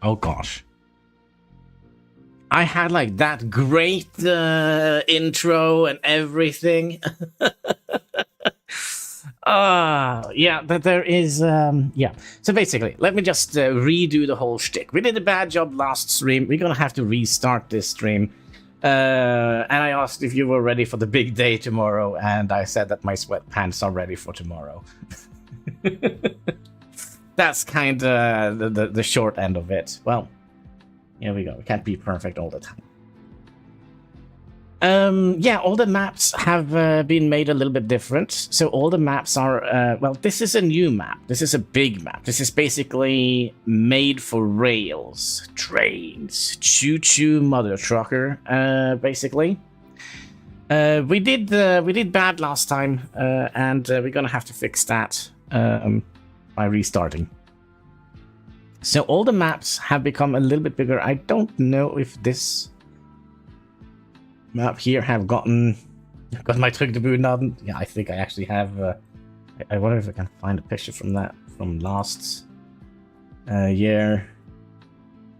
Oh gosh. I had like that great intro and everything. Yeah, that there is, yeah. So basically, let me just redo the whole shtick. We did a bad job last stream. We're gonna have to restart this stream. And I asked if you were ready for the big day tomorrow, and I said that my sweatpants are ready for tomorrow. That's kind of the short end of it. Well, here we go. We can't be perfect all the time. Yeah, all the maps have been made a little bit different. So all the maps are, well, this is a new map. This is a big map. This is basically made for rails, trains, choo-choo mother trucker, basically. We did bad last time, and we're gonna have to fix that by restarting. So all the maps have become a little bit bigger. I don't know if this map here have gotten my Trygdebunad. Yeah, I think I actually have. I wonder if I can find a picture from that from last year.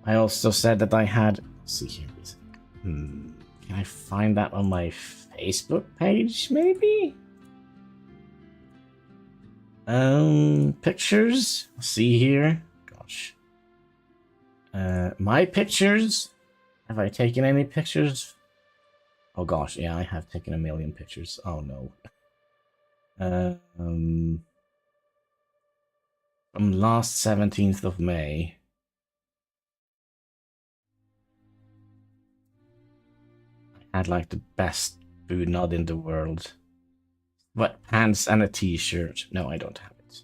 I also said that I had. Let's see here. Can I find that on my Facebook page? Maybe. Pictures. Let's see here. Gosh. My pictures. Have I taken any pictures? Oh gosh, yeah, I have taken a million pictures. Oh no. From last 17th of May. I had like the best bunad in the world. What, pants and a t-shirt? No, I don't have it.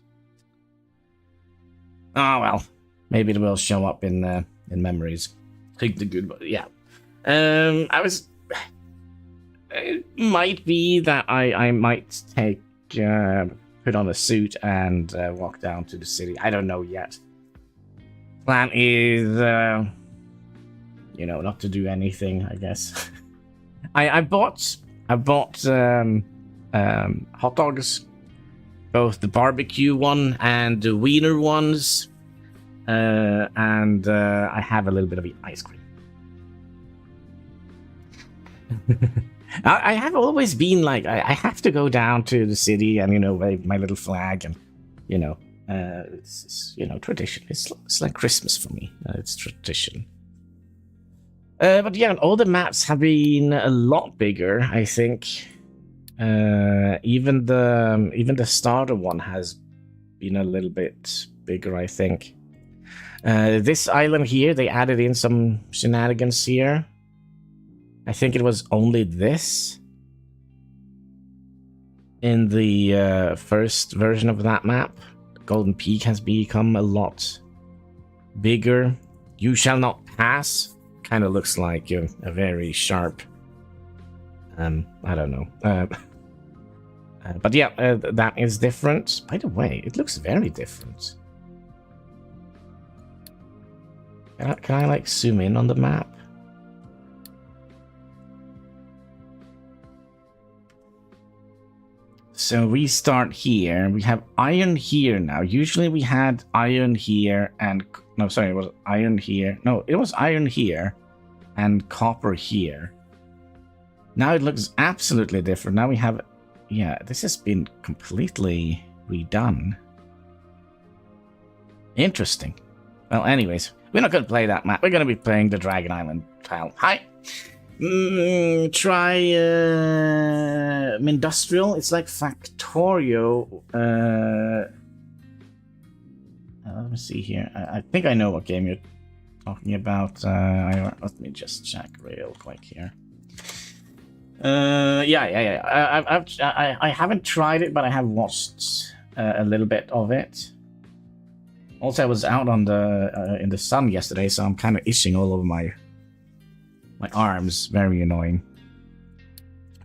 Oh well, maybe it will show up in memories. Take the good, yeah. I was. It might be that I might take put on a suit and walk down to the city. I don't know yet. Plan is, you know, not to do anything. I guess. I bought hot dogs, both the barbecue one and the wiener ones, and I have a little bit of ice cream. I have always been like, I have to go down to the city and, you know, wave my little flag and, you know, it's you know, tradition. It's like Christmas for me. It's tradition. But yeah, all the maps have been a lot bigger, I think. Even the starter one has been a little bit bigger, I think. This island here, they added in some shenanigans here. I think it was only this in the first version of that map. Golden Peak has become a lot bigger. You shall not pass. Kind of looks like a very sharp. I don't know. But yeah, that is different. By the way, it looks very different. Can I like zoom in on the map? So we start here. We have iron here now. Usually we had iron here and... No, sorry, it was iron here. No, it was iron here and copper here. Now it looks absolutely different. Now we have... Yeah, this has been completely redone. Interesting. Well, anyways, we're not going to play that map. We're going to be playing the Dragon Island tile. Hi! Try Industrial. It's like Factorio. Let me see here. I think I know what game you're talking about. Let me just check real quick here. Yeah. I haven't tried it, but I have watched a little bit of it. Also, I was out on the in the sun yesterday, so I'm kind of itching all over my arms. Very annoying.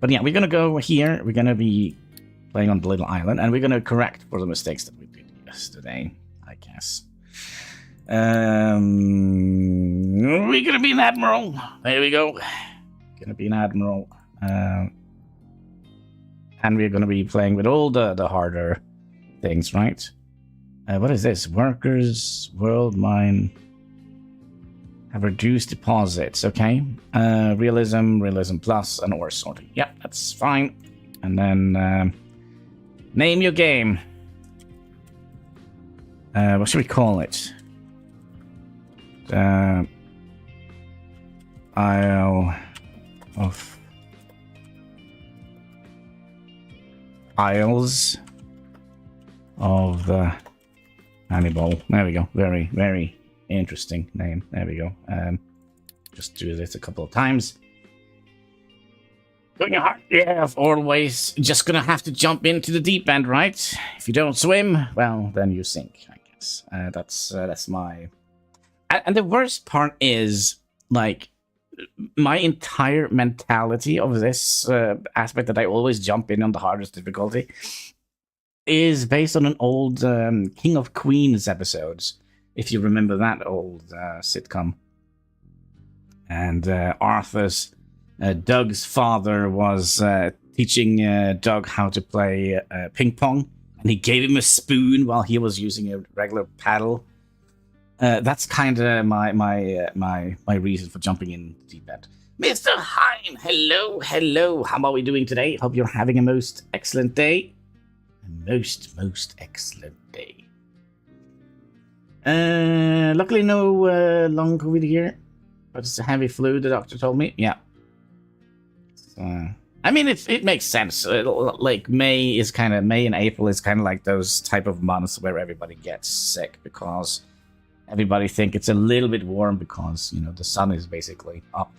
But yeah, we're gonna go here. We're gonna be playing on the little island, and we're gonna correct for the mistakes that we did yesterday, I guess. We're gonna be an admiral. There we go. Gonna be an admiral. And we're gonna be playing with all the harder things, right? What is this? Workers, world mine. Have reduced deposits, okay. Realism plus, and ore sorting. Yep, that's fine. And then name your game. What should we call it? Isle of Isles of the Hannibal. There we go. Very, very interesting name. There we go. Just do this a couple of times. Going hard, yeah, always. Just gonna have to jump into the deep end, right? If you don't swim, well, then you sink, I guess. That's my... And the worst part is, like, my entire mentality of this aspect that I always jump in on the hardest difficulty is based on an old King of Queens episodes, if you remember that old sitcom. And Doug's father was teaching Doug how to play ping pong, and he gave him a spoon while he was using a regular paddle. That's kind of my reason for jumping in deep end. Mr. Hein, hello. How are we doing today? Hope you're having a most excellent day. Most excellent day. Luckily no long COVID here, but it's a heavy flu, the doctor told me. Yeah. I mean, it makes sense. Like May and April is kind of like those type of months where everybody gets sick because everybody think it's a little bit warm because, you know, the sun is basically up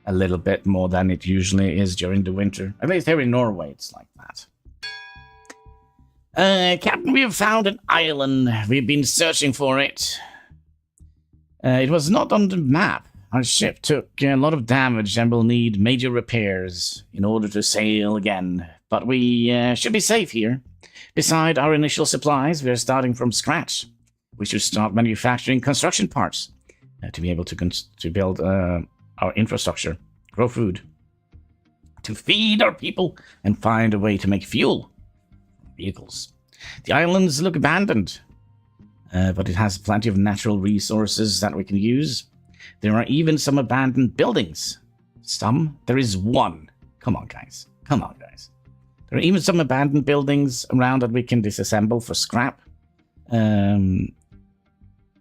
a little bit more than it usually is during the winter. At least here in Norway, it's like that. Captain, we have found an island. We've been searching for it. It was not on the map. Our ship took a lot of damage and will need major repairs in order to sail again. But we should be safe here. Beside our initial supplies, we are starting from scratch. We should start manufacturing construction parts to be able to build our infrastructure, grow food, to feed our people, and find a way to make fuel. Vehicles. The islands look abandoned, but it has plenty of natural resources that we can use. There are even some abandoned buildings. There is one. Come on, guys. There are even some abandoned buildings around that we can disassemble for scrap.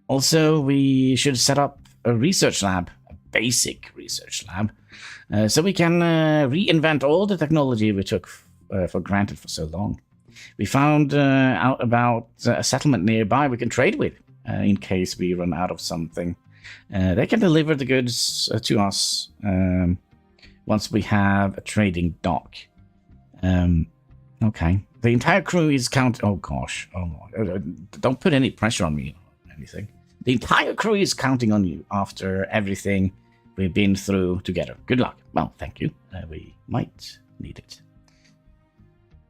Also, we should set up a research lab, a basic research lab, so we can reinvent all the technology we took for granted for so long. We found out about a settlement nearby we can trade with in case we run out of something. They can deliver the goods to us once we have a trading dock. Okay. The entire crew is Oh gosh. Oh, don't put any pressure on me or anything. The entire crew is counting on you after everything we've been through together. Good luck. Well, thank you. We might need it.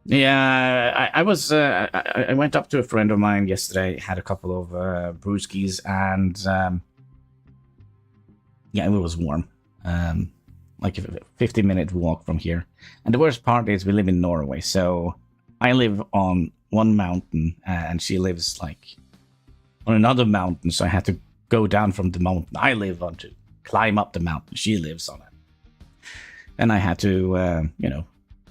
Yeah, I went up to a friend of mine yesterday, had a couple of brewskis, and yeah, it was warm. Like a 50-minute walk from here. And the worst part is we live in Norway, so I live on one mountain, and she lives like on another mountain, so I had to go down from the mountain I live on to climb up the mountain she lives on it. And I had to,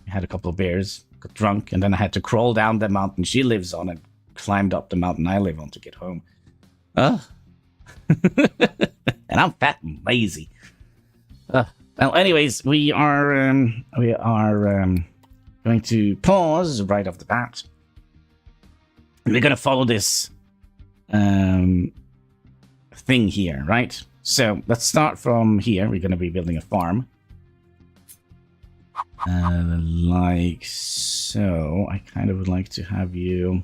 had a couple of beers, got drunk, and then I had to crawl down the mountain she lives on and climbed up the mountain I live on to get home. And I'm fat and lazy. Well, anyways, we are going to pause right off the bat. We're going to follow this thing here, right? So let's start from here. We're going to be building a farm. Like so. I kind of would like to have you...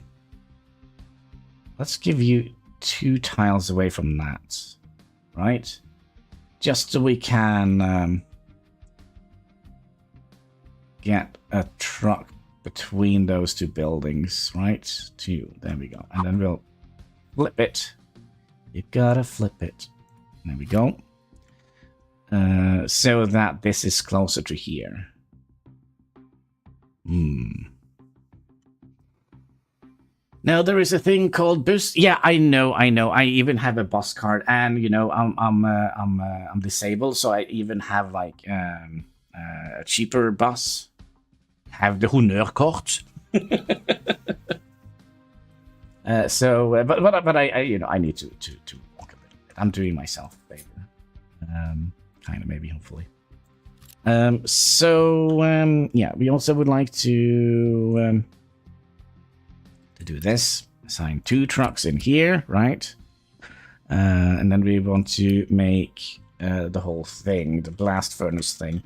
Let's give you 2 tiles away from that, right? Just so we can get a truck between those 2 buildings, right? 2, there we go. And then we'll flip it. You gotta flip it. There we go. So that this is closer to here. Now there is a thing called boost. Yeah, I know. I even have a boss card, and you know, I'm disabled, so I even have like a cheaper boss. Have the honnørkort. But I you know, I need to walk a little bit. I'm doing myself a favor. Kind of, maybe, hopefully. Yeah, we also would like to do this. Assign 2 trucks in here, right? And then we want to make the whole thing, the blast furnace thing.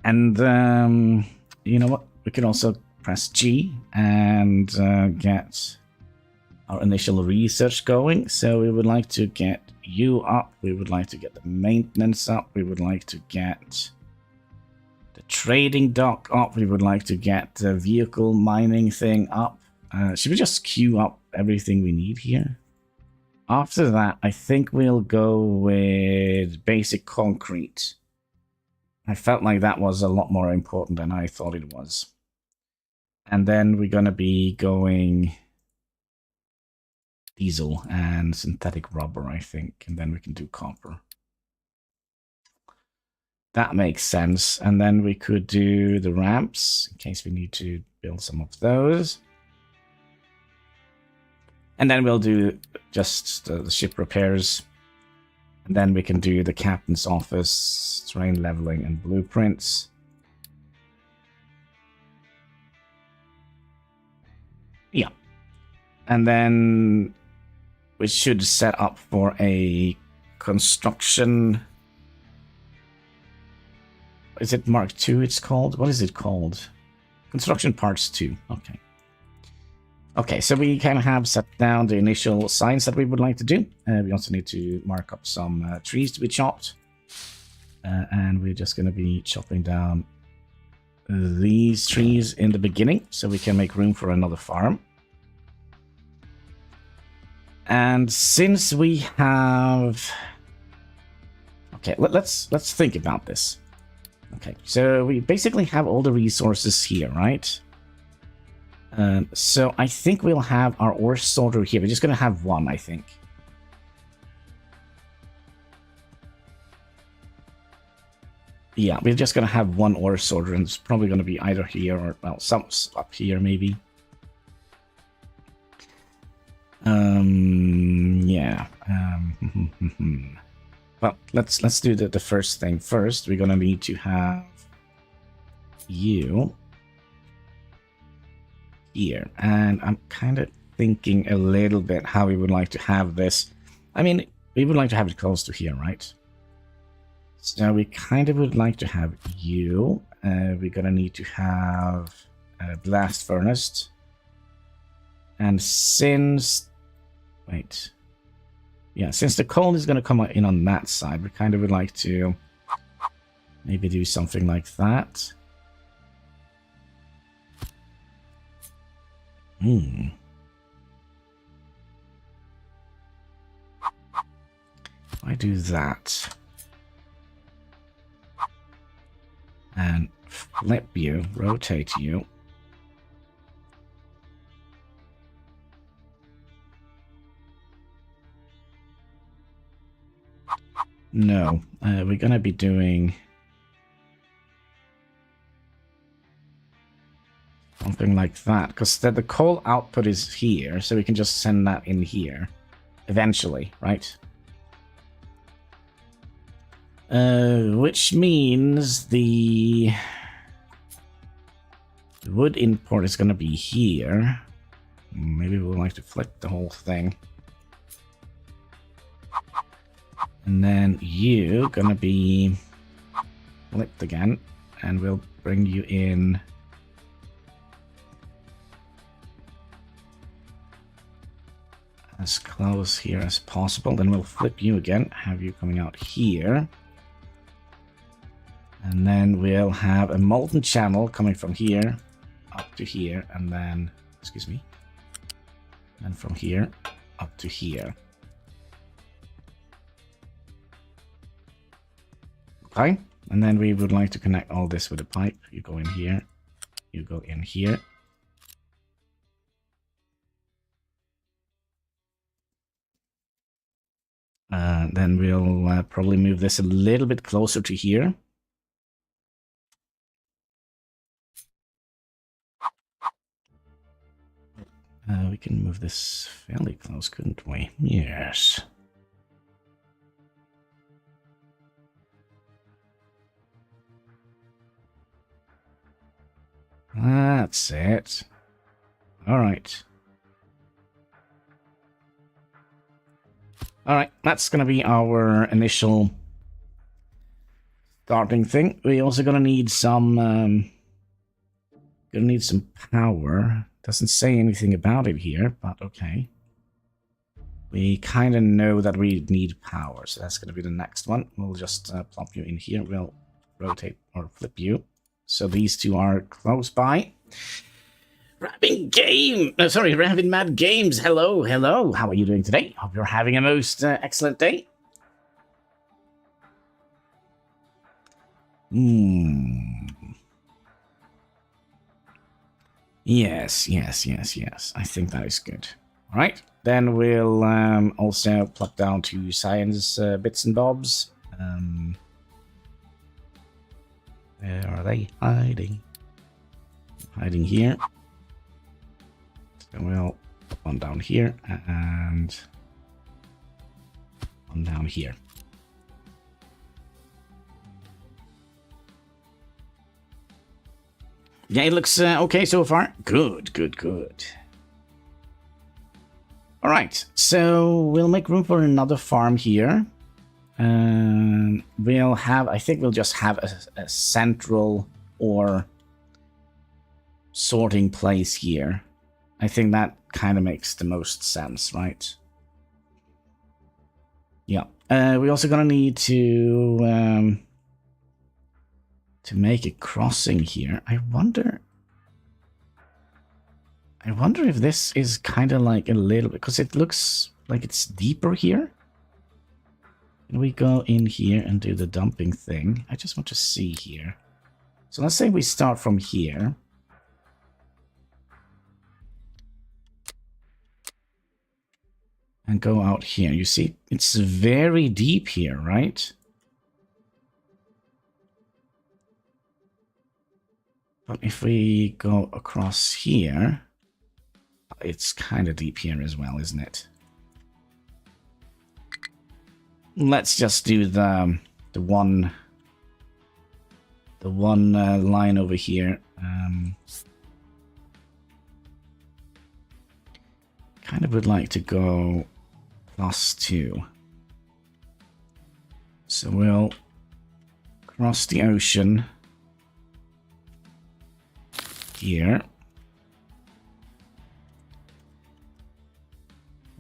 And you know what? We can also press G and get our initial research going. So we would like to get you up. We would like to get the maintenance up. We would like to get the trading dock up. We would like to get the vehicle mining thing up. Should we just queue up everything we need here? After that, I think we'll go with basic concrete. I felt like that was a lot more important than I thought it was. And then we're going to be going diesel and synthetic rubber, I think. And then we can do copper. That makes sense. And then we could do the ramps in case we need to build some of those. And then we'll do just the ship repairs. And then we can do the captain's office, terrain leveling, and blueprints. Yeah. And then we should set up for a construction. Is it Mark II it's called? What is it called? Construction Parts 2. Okay. Okay, so we kind of have set down the initial signs that we would like to do. We also need to mark up some trees to be chopped. And we're just going to be chopping down these trees in the beginning so we can make room for another farm. And since we have... Okay, let's think about this. Okay, so we basically have all the resources here, right? So I think we'll have our ore sorter here. We're just going to have one, I think. Yeah, we're just going to have one ore sorter, and it's probably going to be either here or, well, some up here, maybe. Yeah. Well, let's do the first thing first. We're going to need to have you here, and I'm kind of thinking a little bit how we would like to have this. I mean, we would like to have it close to here, right? So we kind of would like to have you. We're gonna need to have a blast furnace, and since since the coal is gonna come in on that side, we kind of would like to maybe do something like that. I do that and flip you, rotate you. No, we're gonna be doing something like that, because the coal output is here, so we can just send that in here eventually, right? Which means the wood import is going to be here. Maybe we'll like to flip the whole thing. And then you gonna be flipped again, and we'll bring you in. As close here as possible. Then we'll flip you again, have you coming out here. And then we'll have a molten channel coming from here up to here, and then, excuse me, and from here up to here. Okay, and then we would like to connect all this with a pipe. You go in here, You go in here. Then we'll probably move this a little bit closer to here. We can move this fairly close, couldn't we? Yes. That's it. All right. All right, that's going to be our initial starting thing. We're also going to need some power. Doesn't say anything about it here, but okay. We kind of know that we need power, so that's going to be the next one. We'll just plop you in here. We'll rotate or flip you. So these two are close by. Rabin Mad Games. Hello, hello. How are you doing today? Hope you're having a most excellent day. Yes. I think that is good. All right. Then we'll also plug down to science bits and bobs. Where are they hiding? Hiding here. So we'll put one down here and one down here. Yeah, it looks okay so far. Good. All right, so we'll make room for another farm here. I think we'll just have a central or sorting place here. I think that kind of makes the most sense, right? Yeah. We're also gonna need to make a crossing here. I wonder if this is kind of like a little bit, because it looks like it's deeper here. Can we go in here and do the dumping thing? I just want to see here. So let's say we start from here. And go out here. You see, it's very deep here, right? But if we go across here, it's kind of deep here as well, isn't it? Let's just do the one line over here. Kind of would like to go +2. So we'll cross the ocean here.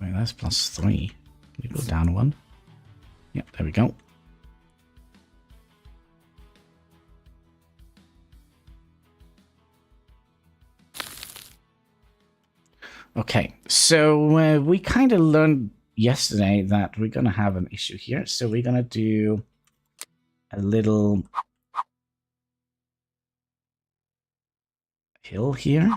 Wait, that's +3. Can we go down one? Yep, there we go. Okay, so we kind of learned yesterday that we're going to have an issue here. So we're going to do a little hill here.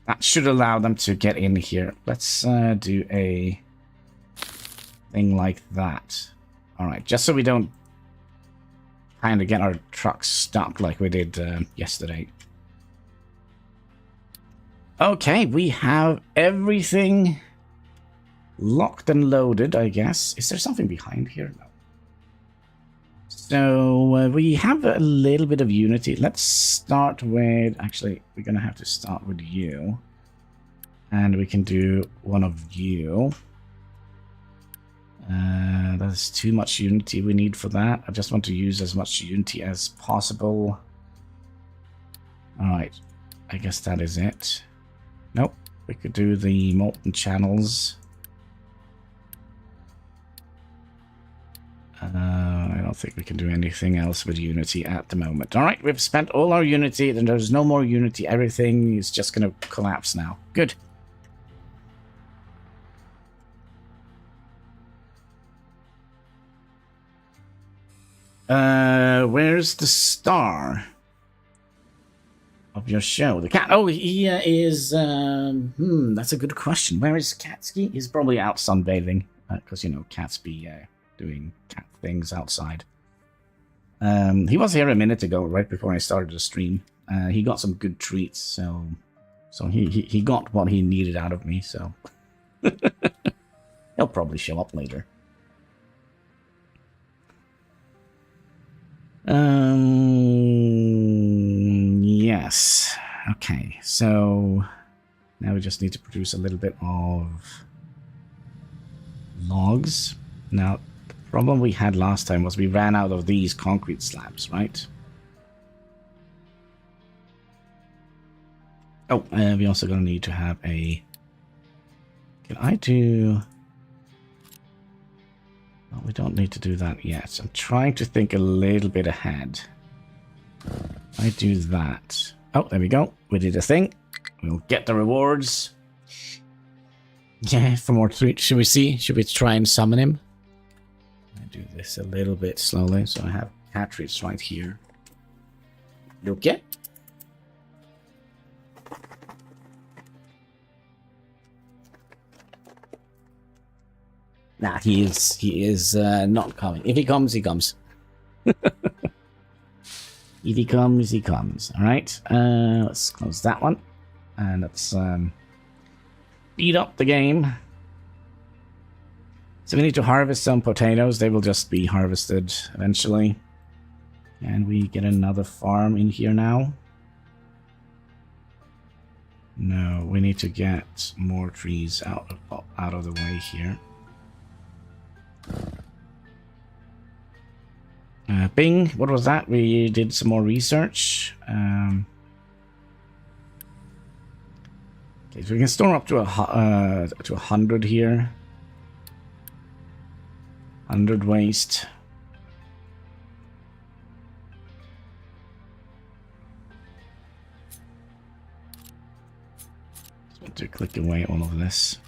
That should allow them to get in here. Let's do a thing like that. All right, just so we don't kind of get our trucks stuck like we did yesterday. Okay, we have everything locked and loaded, I guess. Is there something behind here? No. So we have a little bit of unity. Let's start with... Actually, we're going to have to start with you. And we can do one of you. That's too much unity we need for that. I just want to use as much unity as possible. Alright, I guess that is it. Nope, we could do the molten channels. don't think we can do anything else with Unity at the moment. Alright, we've spent all our Unity, then there's no more Unity. Everything is just gonna collapse now. Good. Where's the star of your show? The cat. Oh, he is. That's a good question. Where is Catsky? He's probably out sunbathing, because you know cats be doing cat things outside. He was here a minute ago, right before I started the stream. He got some good treats, so he got what he needed out of me. So he'll probably show up later. Yes. Okay, so now we just need to produce a little bit of logs. Now, the problem we had last time was we ran out of these concrete slabs, right? Oh, we also gonna need to have a... Can I do... Well, we don't need to do that yet. I'm trying to think a little bit ahead. I do that. Oh, there we go. We did a thing. We'll get the rewards. Yeah, for more treats. Should we see? Should we try and summon him? I do this a little bit slowly, so I have cat treats right here. Okay. Nah, he is not coming. If he comes, he comes. If he comes, he comes. Alright, let's close that one. And let's speed up the game. So we need to harvest some potatoes. They will just be harvested eventually. And we get another farm in here now. No, we need to get more trees out of the way here. Bing, what was that? We did some more research. Okay, so we can store up to 100 here. 100 waste. Just to click away all of this.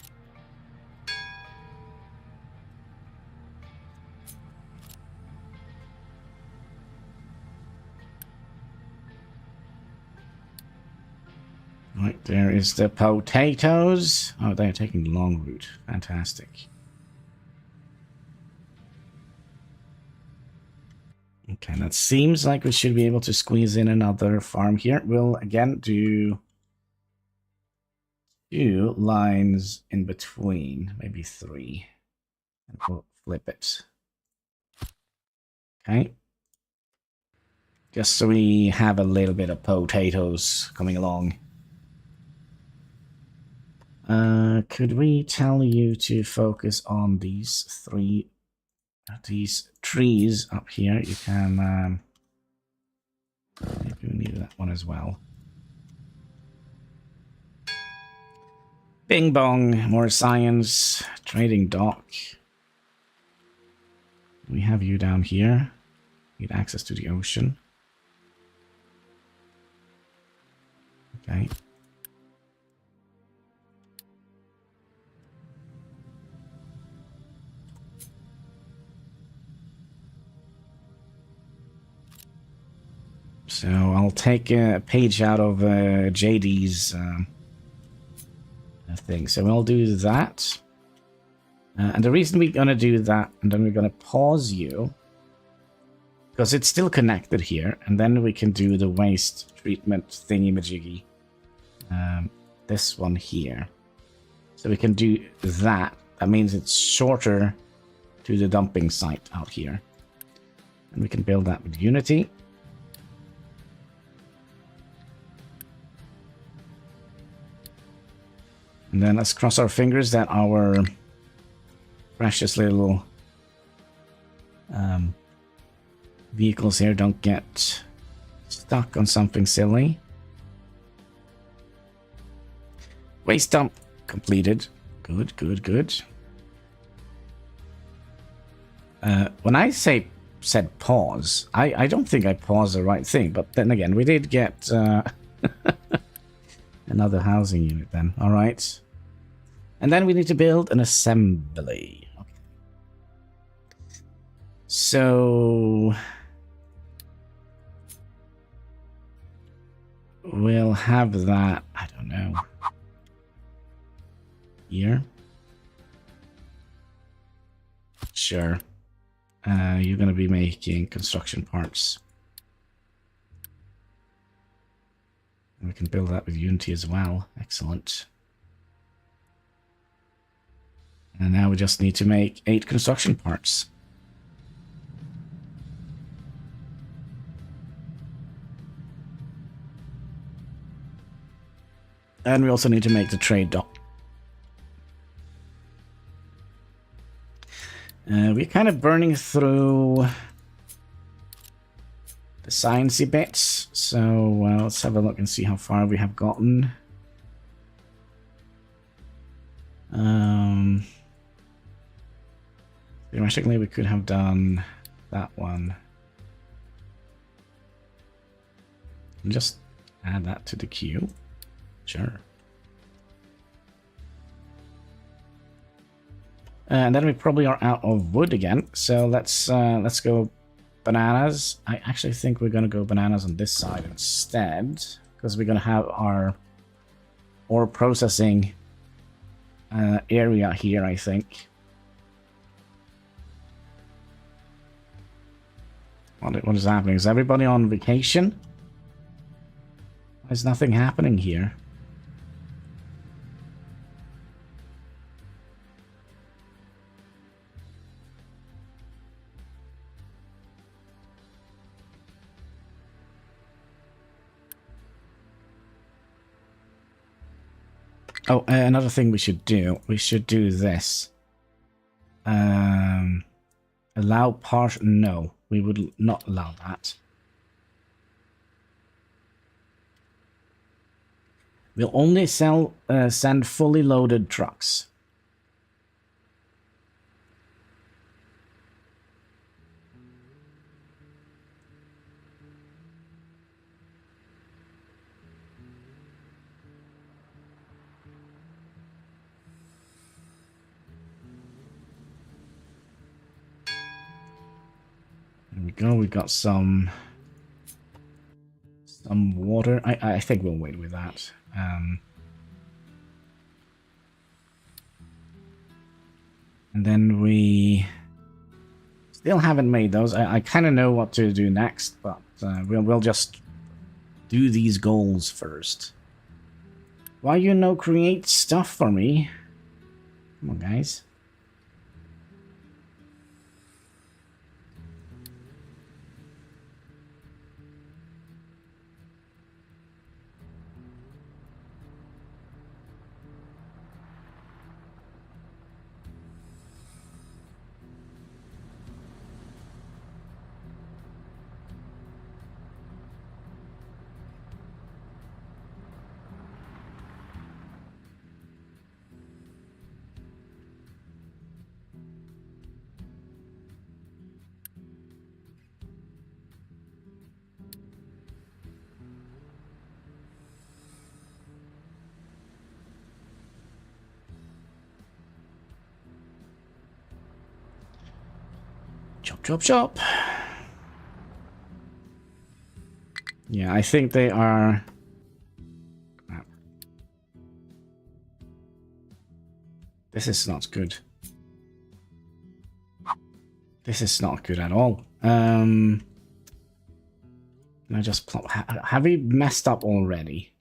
Right, there is the potatoes. Oh, they're taking the long route. Fantastic. Okay, that seems like we should be able to squeeze in another farm here. We'll again do 2 lines in between, maybe 3. And we'll flip it. Okay. Just so we have a little bit of potatoes coming along. Could we tell you to focus on these trees up here? You can, maybe we need that one as well. Bing bong, more science, trading dock. We have you down here. Need access to the ocean. Okay. So I'll take a page out of JD's thing. So we'll do that. And the reason we're going to do that, and then we're going to pause you, because it's still connected here, and then we can do the waste treatment thingy-majiggy. This one here. So we can do that. That means it's shorter to the dumping site out here. And we can build that with Unity. And then let's cross our fingers that our precious little vehicles here don't get stuck on something silly. Waste dump completed. Good, good, good. When I say said pause. I don't think I paused the right thing, but then again, we did get another housing unit then. All right. And then we need to build an assembly. Okay. So we'll have that, I don't know, here. Sure. You're going to be making construction parts. And we can build that with Unity as well. Excellent. And now we just need to make 8 construction parts. And we also need to make the trade dock. We're kind of burning through the sciencey bits, so let's have a look and see how far we have gotten. Theoretically, we could have done that one. And just add that to the queue. Sure. And then we probably are out of wood again, so let's go bananas. I actually think we're gonna go bananas on this side instead, because we're gonna have our ore processing area here, I think. What is happening? Is everybody on vacation? There's nothing happening here. Oh, another thing we should do this. Allow partial... No, we would not allow that. We'll only send fully loaded trucks. There we go. We've got some water. I think we'll wait with that. And then we still haven't made those. I kind of know what to do next, but we'll just do these goals first. Why you no create stuff for me? Come on, guys. Chop, chop, chop. Yeah, I think they are... This is not good. This is not good at all. Can I just plop... Have we messed up already?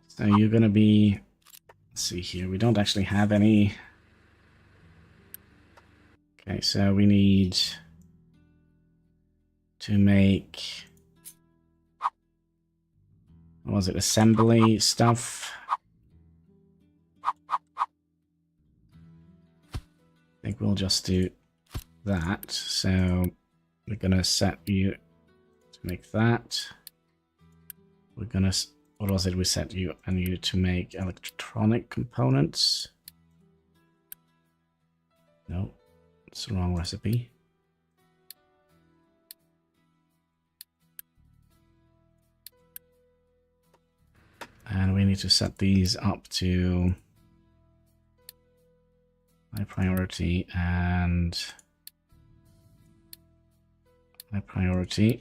So you're gonna be... Let's see here, we don't actually have any... Okay, so we need to make... What was it? Assembly stuff. I think we'll just do that. So we're gonna set you to make that. We're gonna... What was it we set you and you to make electronic components? No, it's the wrong recipe. And we need to set these up to high priority and high priority.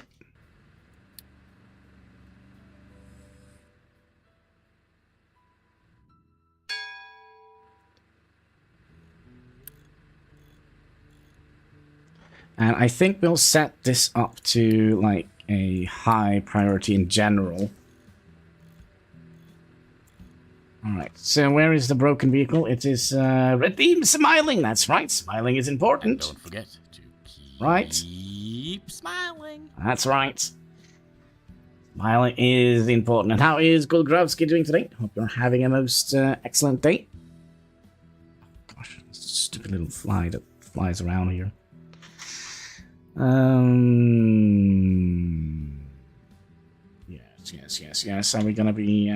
And I think we'll set this up to like a high priority in general. Alright, so where is the broken vehicle? It is redeem smiling, that's right. Smiling is important. Don't forget to keep smiling. That's right. Smiling is important. And how is Golgrovsky doing today? Hope you're having a most excellent day. Gosh, stupid little fly that flies around here. Yes. Are we gonna be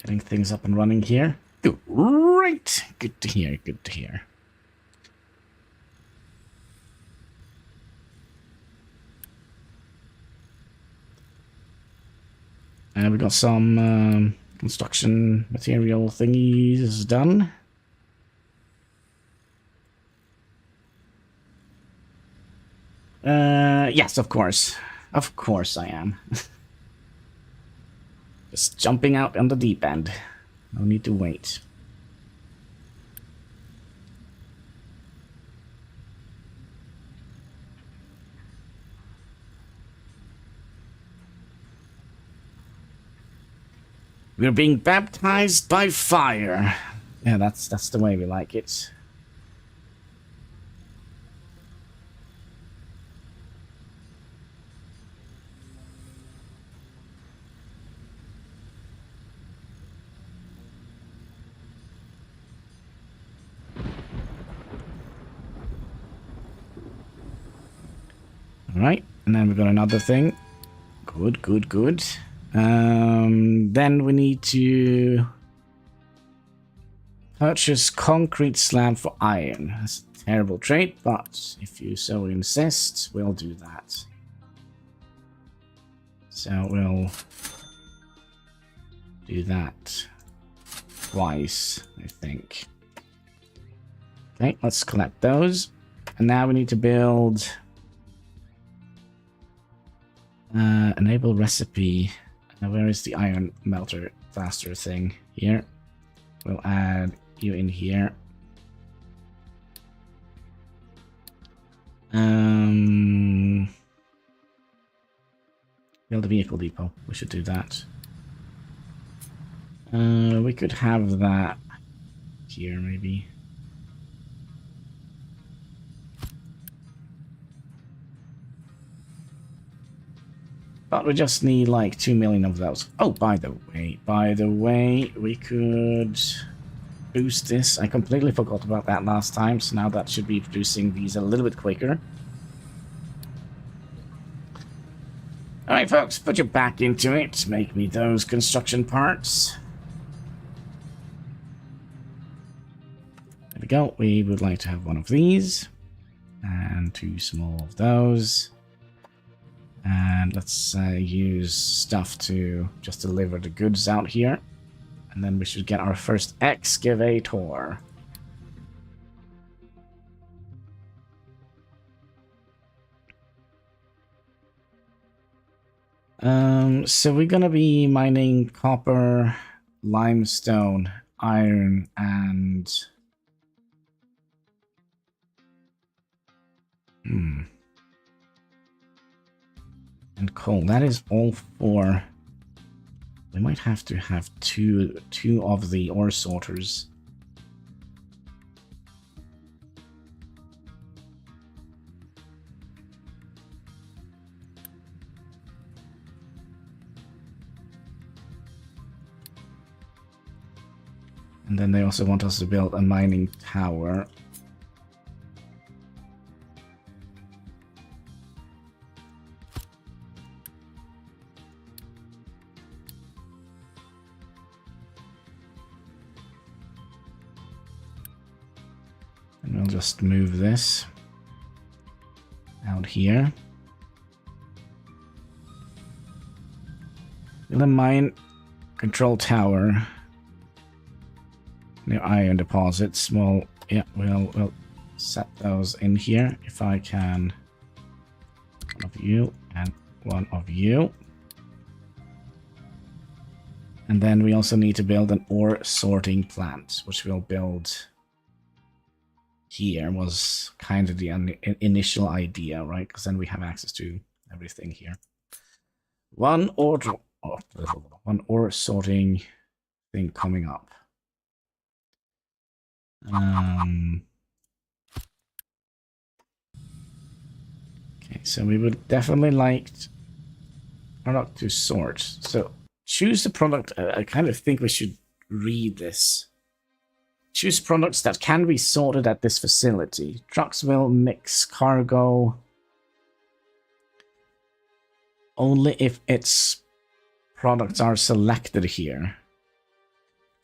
getting things up and running here? Great! Good to hear, good to hear. And we got some construction material thingies done. Yes, of course. Of course I am. Just jumping out on the deep end. No need to wait. We're being baptized by fire. Yeah, that's the way we like it. Alright, and then we've got another thing. Good. Then we need to purchase concrete slab for iron. That's a terrible trade, but if you so insist, we'll do that. So we'll do that twice, I think. Okay, let's collect those. And now we need to build enable recipe. Now where is the iron melter faster thing? Here. We'll add you in here. Build a vehicle depot. We should do that. We could have that here maybe. But we just need like 2 million of those. Oh, by the way, we could boost this. I completely forgot about that last time, so now that should be producing these a little bit quicker. Alright folks, put your back into it. Make me those construction parts. There we go. We would like to have one of these. And 2 small of those. And let's use stuff to just deliver the goods out here. And then we should get our first excavator. So we're gonna be mining copper, limestone, iron, and... and coal. That is all 4. We might have to have two of the ore sorters. And then they also want us to build a mining tower. And we'll just move this out here. Build a mine control tower near iron deposits. Well, yeah, we'll set those in here if I can. One of you and one of you. And then we also need to build an ore sorting plant, which we'll build here. Was kind of the initial idea, right? Because then we have access to everything here. One ore sorting thing coming up. Okay, so we would definitely like product to sort. So choose the product. I kind of think we should read this. Choose products that can be sorted at this facility. Trucks will mix cargo only if its products are selected here.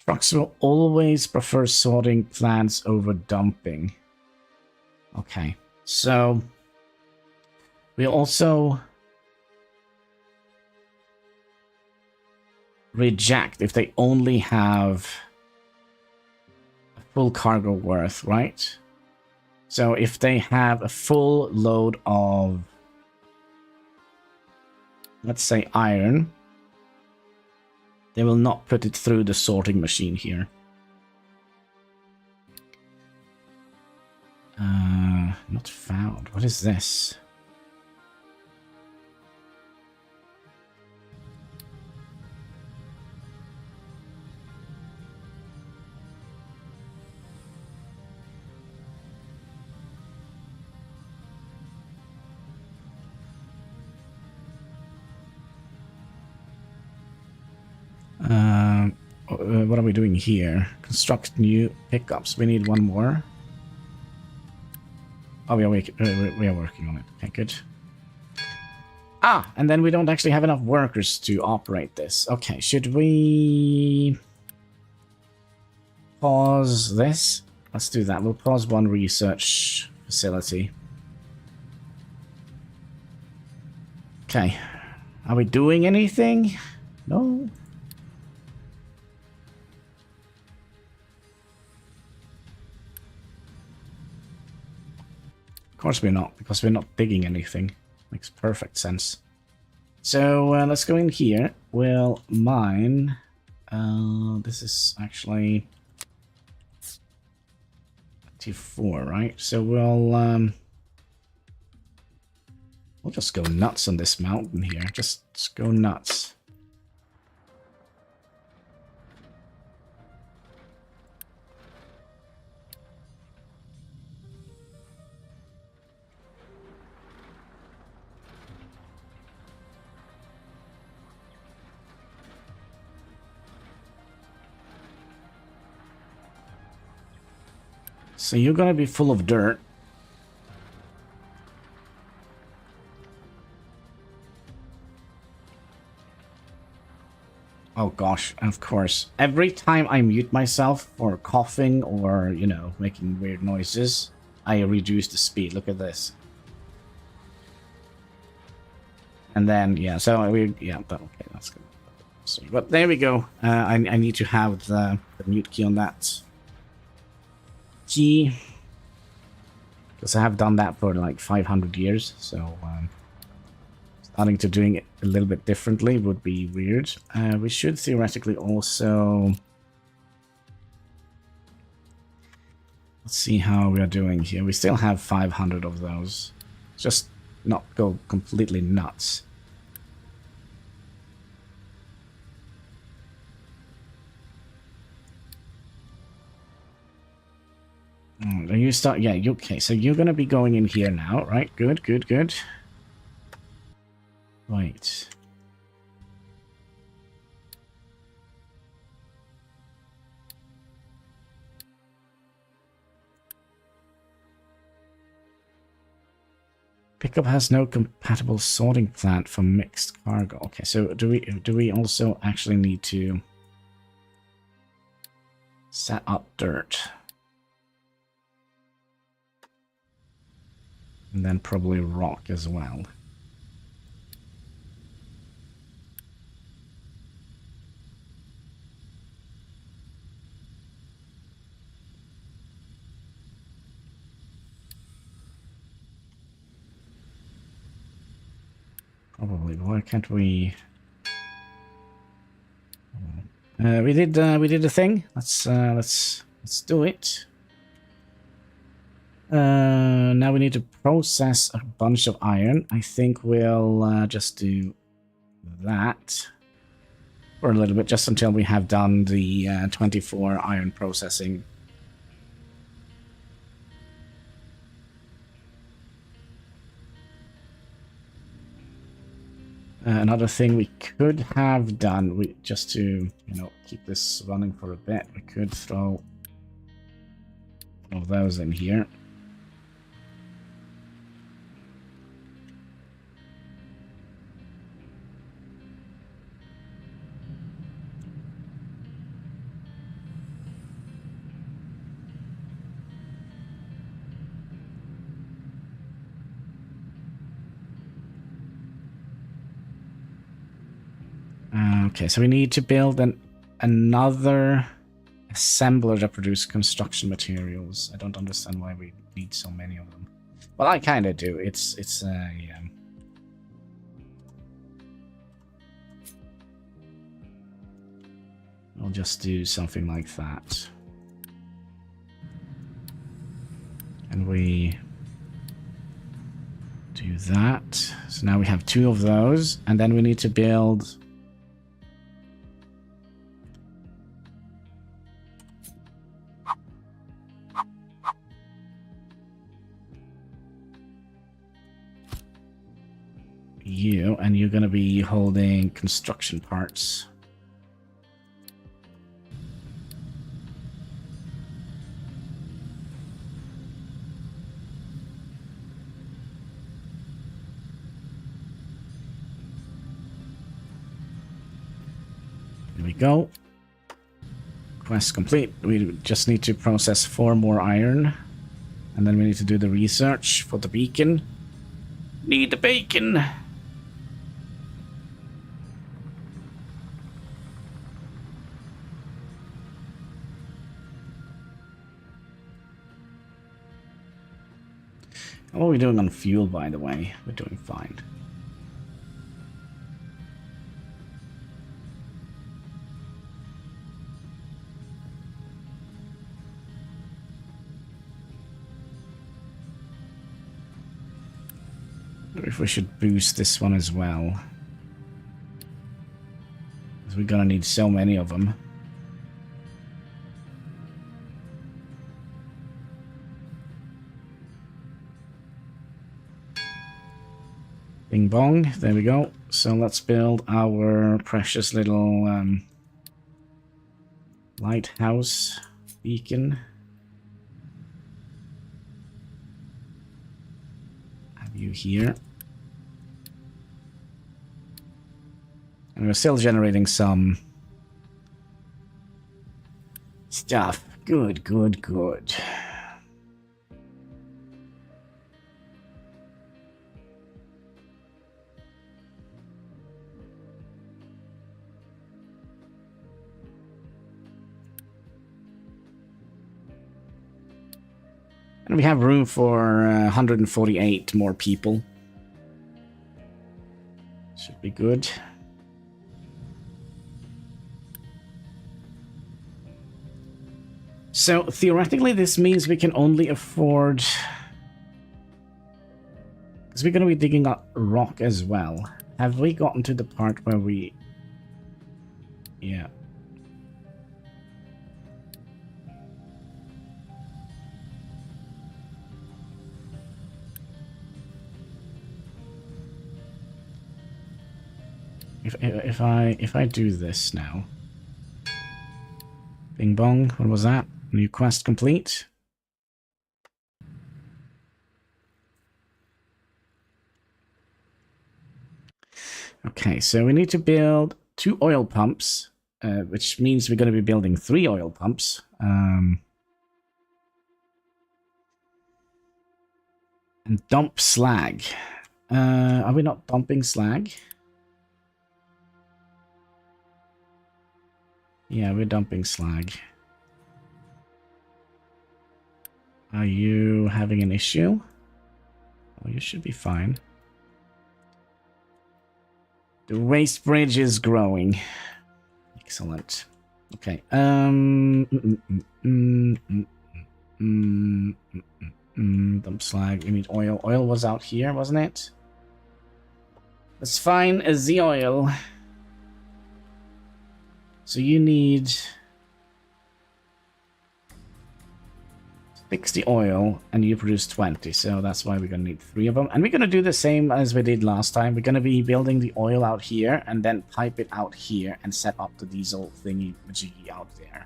Trucks will always prefer sorting plants over dumping. Okay, so we also reject if they only have a full cargo worth, right? So if they have a full load of, let's say, iron, they will not put it through the sorting machine here. Not found. What is this? What are we doing here? Construct new pickups. We need one more. Oh, we are working on it. Okay, good. Ah, and then we don't actually have enough workers to operate this. Okay, should we pause this? Let's do that. We'll pause one research facility. Okay. Are we doing anything? No. Of course we're not, because we're not digging anything. Makes perfect sense. So let's go in here. We'll mine. This is actually T4, right? So we'll just go nuts on this mountain here. Just go nuts. So you're gonna be full of dirt. Oh gosh, of course. Every time I mute myself for coughing or, you know, making weird noises, I reduce the speed. Look at this. And then, yeah, so but okay, that's good. So, but there we go. I need to have the mute key on that key, because I have done that for like 500 years, so starting to doing it a little bit differently would be weird. We should theoretically also, let's see how we are doing here. We still have 500 of those. Just not go completely nuts. You start, yeah, okay, so you're gonna be going in here now, right? Good, good, good. Right. Pickup has no compatible sorting plant for mixed cargo. Okay, so do we also actually need to set up dirt? And then probably rock as well. Probably. Why can't we? We did the thing. Let's do it. Now we need to process a bunch of iron. I think we'll just do that for a little bit, just until we have done the 24 iron processing. Another thing we could have done, just to, keep this running for a bit, we could throw all of those in here. Okay, so we need to build another assembler that produces construction materials. I don't understand why we need so many of them. Well, I kind of do. It's I'll just do something like that. And we do that. So now we have 2 of those, and then we need to build you, and you're going to be holding construction parts. There we go. Quest complete. We just need to process 4 more iron, and then we need to do the research for the beacon. Need the bacon. How are we doing on fuel, by the way? We're doing fine. I wonder if we should boost this one as well, because we're gonna need so many of them. Bing bong, there we go. So let's build our precious little lighthouse beacon. Have you here. And we're still generating some stuff. Good, good, good. And we have room for 148 more people. Should be good. So theoretically, this means we can only afford, because we're going to be digging up rock as well. Have we gotten to the part where we... Yeah. If I do this now. Bing bong, what was that? New quest complete. Okay, so we need to build 2 oil pumps, which means we're going to be building 3 oil pumps. And dump slag. Are we not dumping slag? Yeah, we're dumping slag. Are you having an issue? Oh, you should be fine. The waste bridge is growing. Excellent. Okay. Dump slag. We need oil. Oil was out here, wasn't it? Let's find the oil. So you need 60 oil, and you produce 20, so that's why we're going to need 3 of them. And we're going to do the same as we did last time. We're going to be building the oil out here, and then pipe it out here, and set up the diesel thingy-majiggy out there.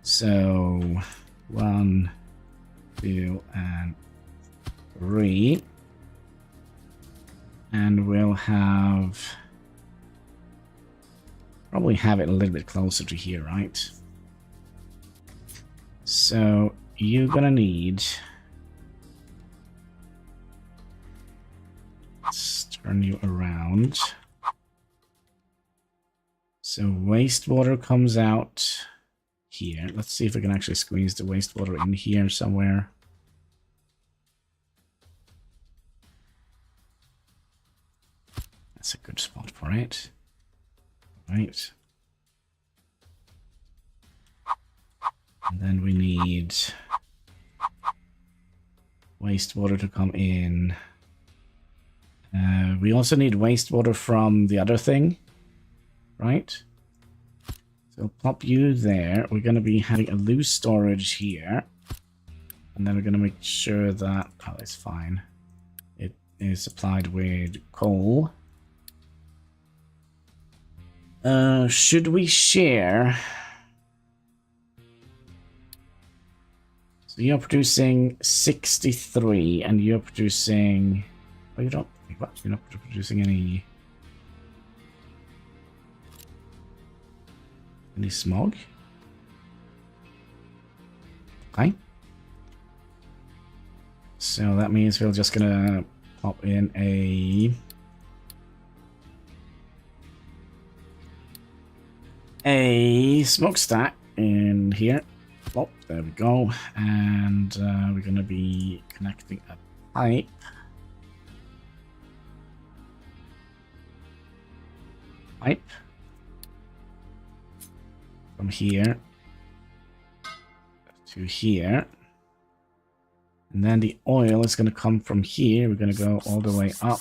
So, 1, 2, and 3. And we'll have... probably have it a little bit closer to here, right? So you're gonna need... let's turn you around. So wastewater comes out here. Let's see if we can actually squeeze the wastewater in here somewhere. That's a good spot for it. Right. And then we need wastewater to come in. We also need wastewater from the other thing, right? So pop you there. We're going to be having a loose storage here. And then we're going to make sure that... oh, it's fine. It is supplied with coal. Should we share... so you're producing 63, and you're producing... oh, you don't... what? You're not producing any smog? Okay. So that means we're just gonna pop in a smokestack in here. Oh, there we go. And we're gonna be connecting a pipe. From here to here. And then the oil is going to come from here. We're going to go all the way up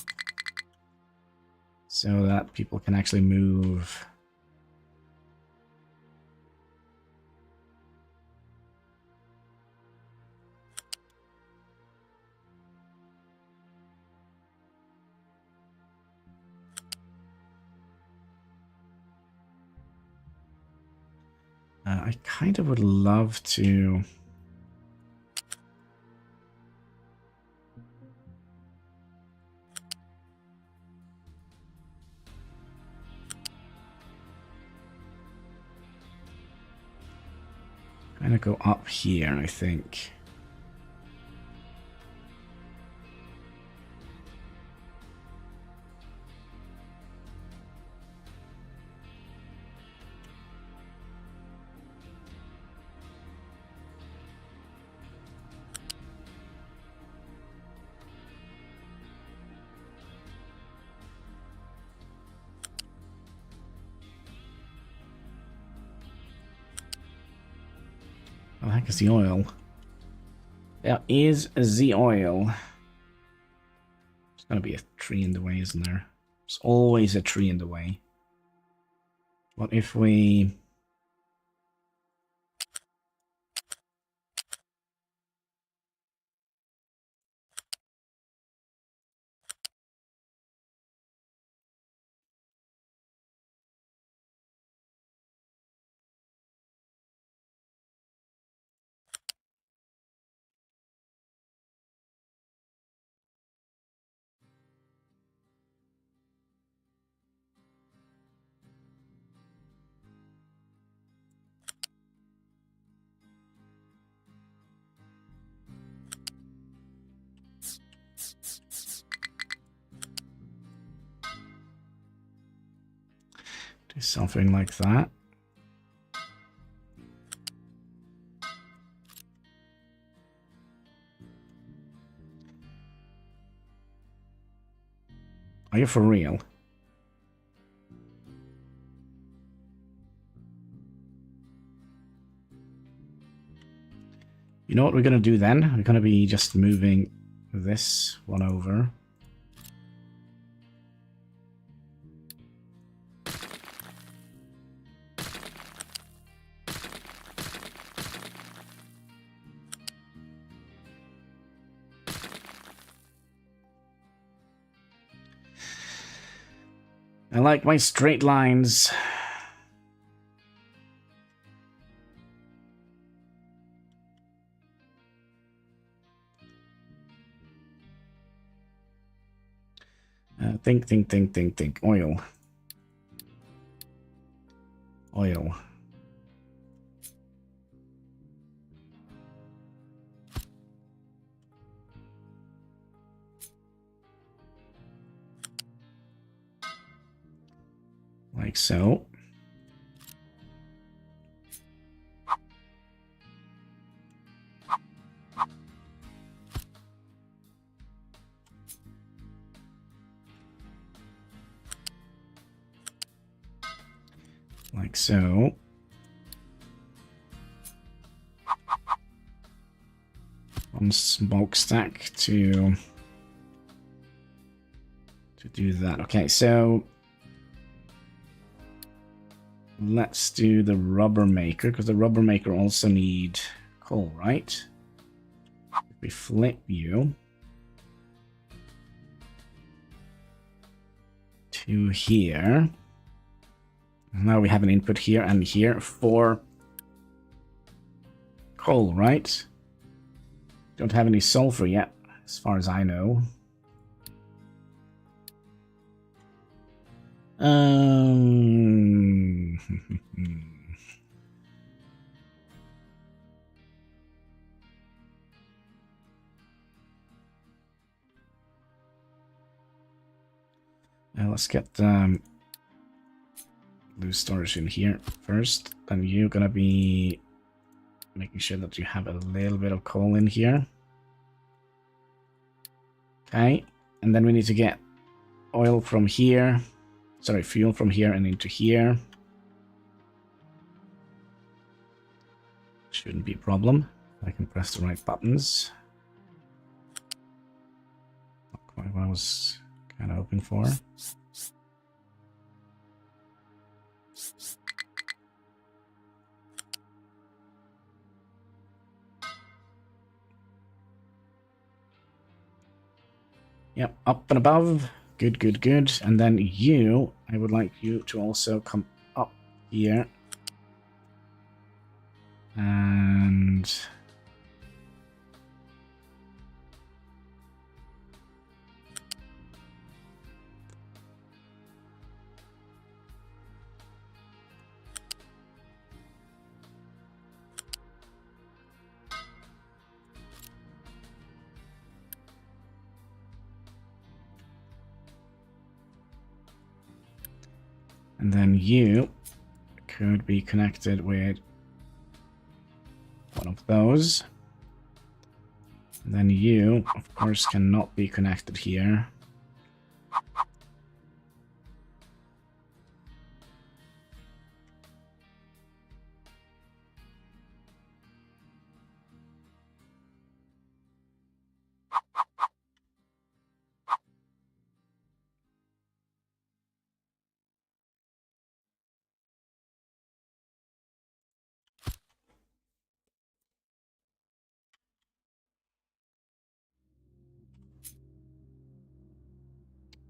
so that people can actually move. I kind of would love to... kind of go up here, I think. What the heck is the oil? There is the oil. There's gonna be a tree in the way, isn't there? There's always a tree in the way. What if we... Do something like that. Are you for real? You know what we're gonna do then? We're gonna be just moving this one over. I like my straight lines. Think. Oil. Oil. Like so. Like so. One smokestack to do that. Okay, so let's do the rubber maker, because the rubber maker also need coal, right? If we flip you to here. Now we have an input here and here for coal, right? Don't have any sulfur yet, as far as I know. Let's get loose storage in here first. Then you're gonna be making sure that you have a little bit of coal in here. Okay, and then we need to get oil from here. Sorry, fuel from here and into here. Shouldn't be a problem. I can press the right buttons. Not quite what I was kind of hoping for. Yep, up and above. Good, good, good. And then you, I would like you to also come up here. And then you could be connected with one of those. And then you, of course, cannot be connected here.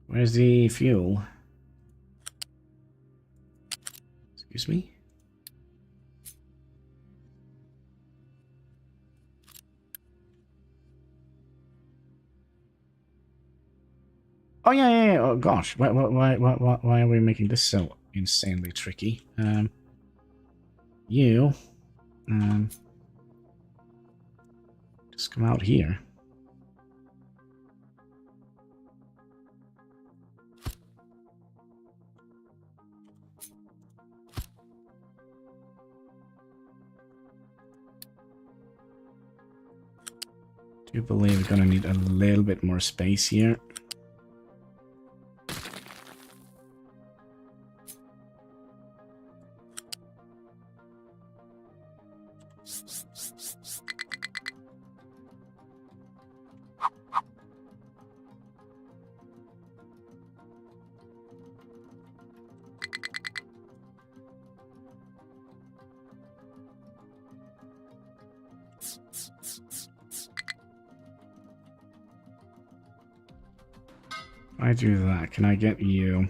Where's the fuel? Excuse me? Oh yeah. Oh gosh, why are we making this so insanely tricky? You, just come out here. I do believe we're gonna need a little bit more space here. If I do that, can I get you?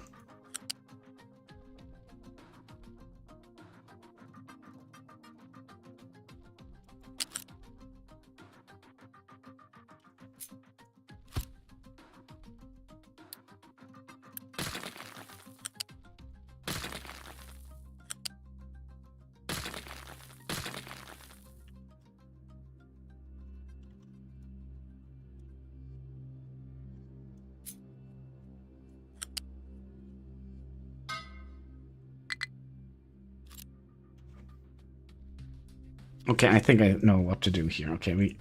Okay, I think I know what to do here. Okay, I'm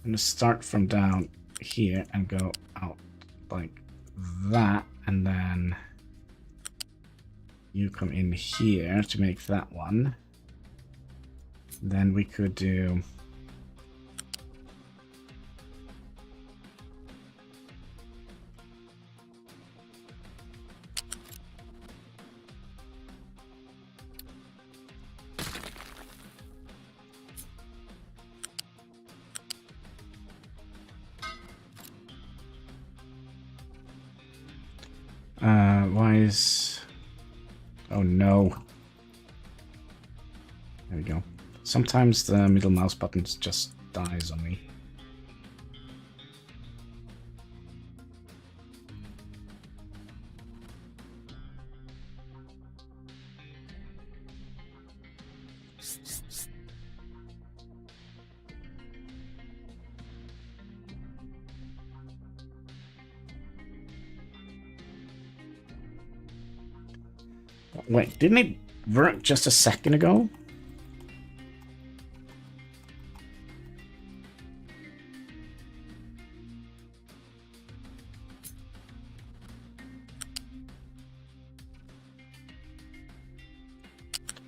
gonna start from down here and go out like that, and then you come in here to make that one. Then we could do why is... Oh no. There we go. Sometimes the middle mouse button just dies on me. Wait, didn't it work just a second ago?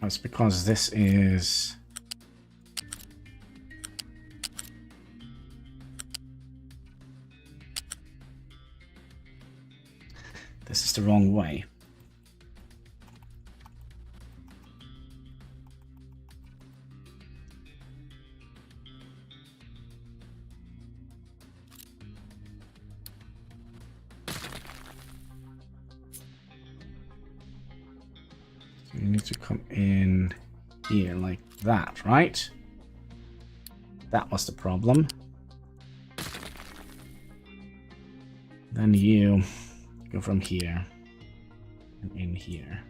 That's because this is... This is the wrong way. You need to come in here like that, right? That was the problem. Then you go from here and in here.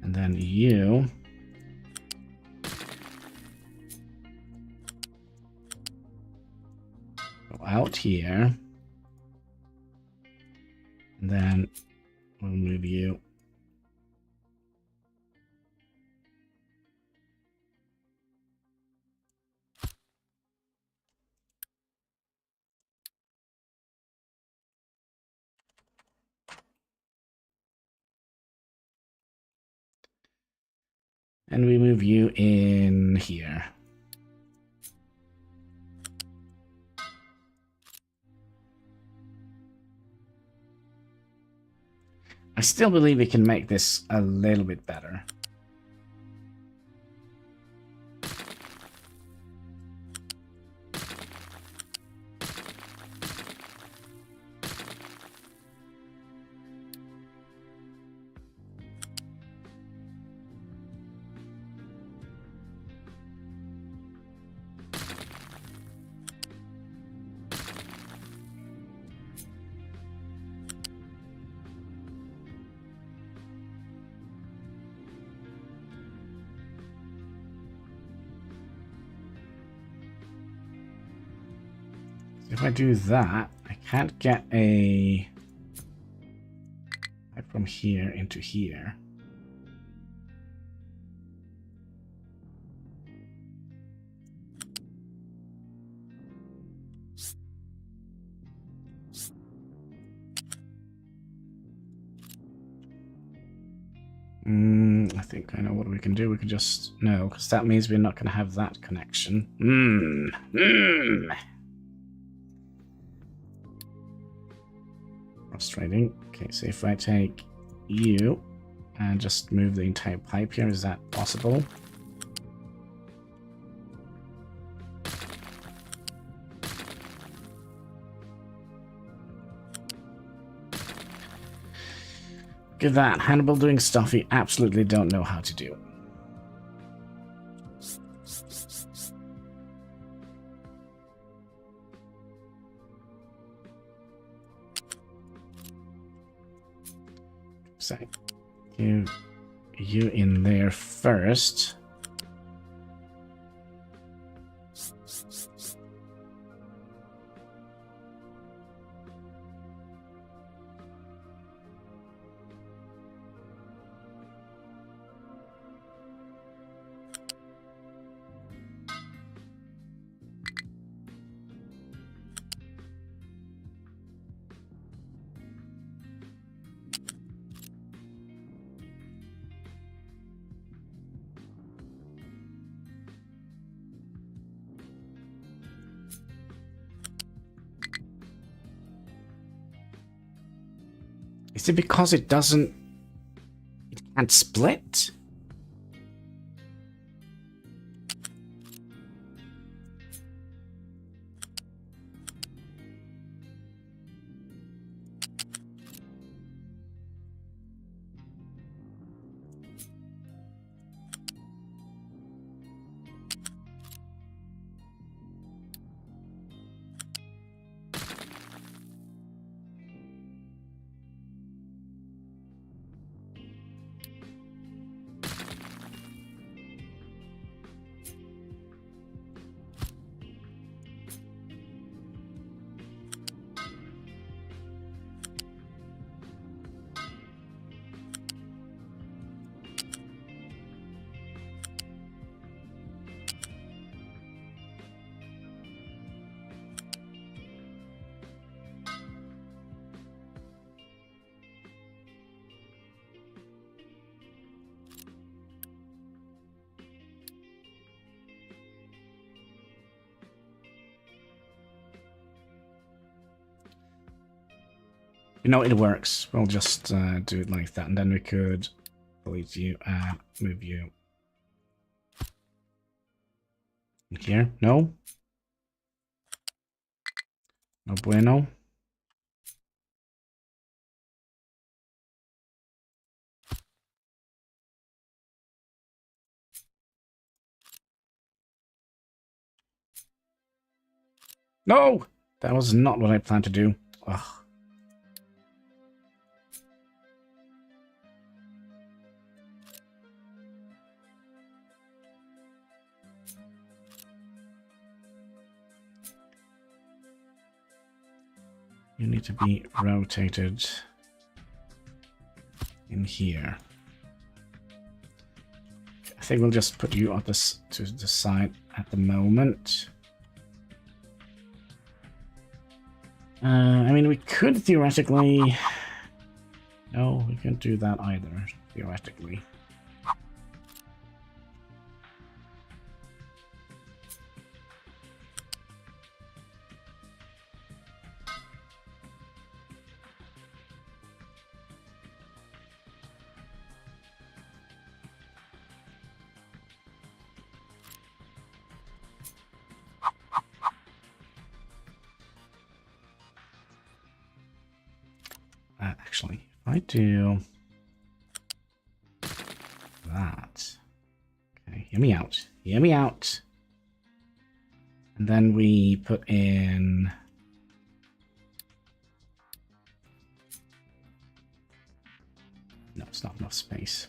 And then you go out here. And then we'll move you and we move you in here. I still believe we can make this a little bit better. If I do that, I can't get a pipe from here into here. I think I know what we can do. We can just... No, because that means we're not going to have that connection. Frustrating. Okay, so if I take you and just move the entire pipe here, is that possible? Look at that. Hannibal doing stuff he absolutely don't know how to do. So, you in there first. Is it because it doesn't... It can't split? You know, it works. We'll just do it like that, and then we could delete you and move you here. No? No bueno. No! That was not what I planned to do. Ugh. You need to be rotated in here. I think we'll just put you on this to the side at the moment. I mean, we could theoretically... No, we can't do that either, theoretically. Actually, if I do that, okay, hear me out, hear me out. And then we put in, no, it's not enough space.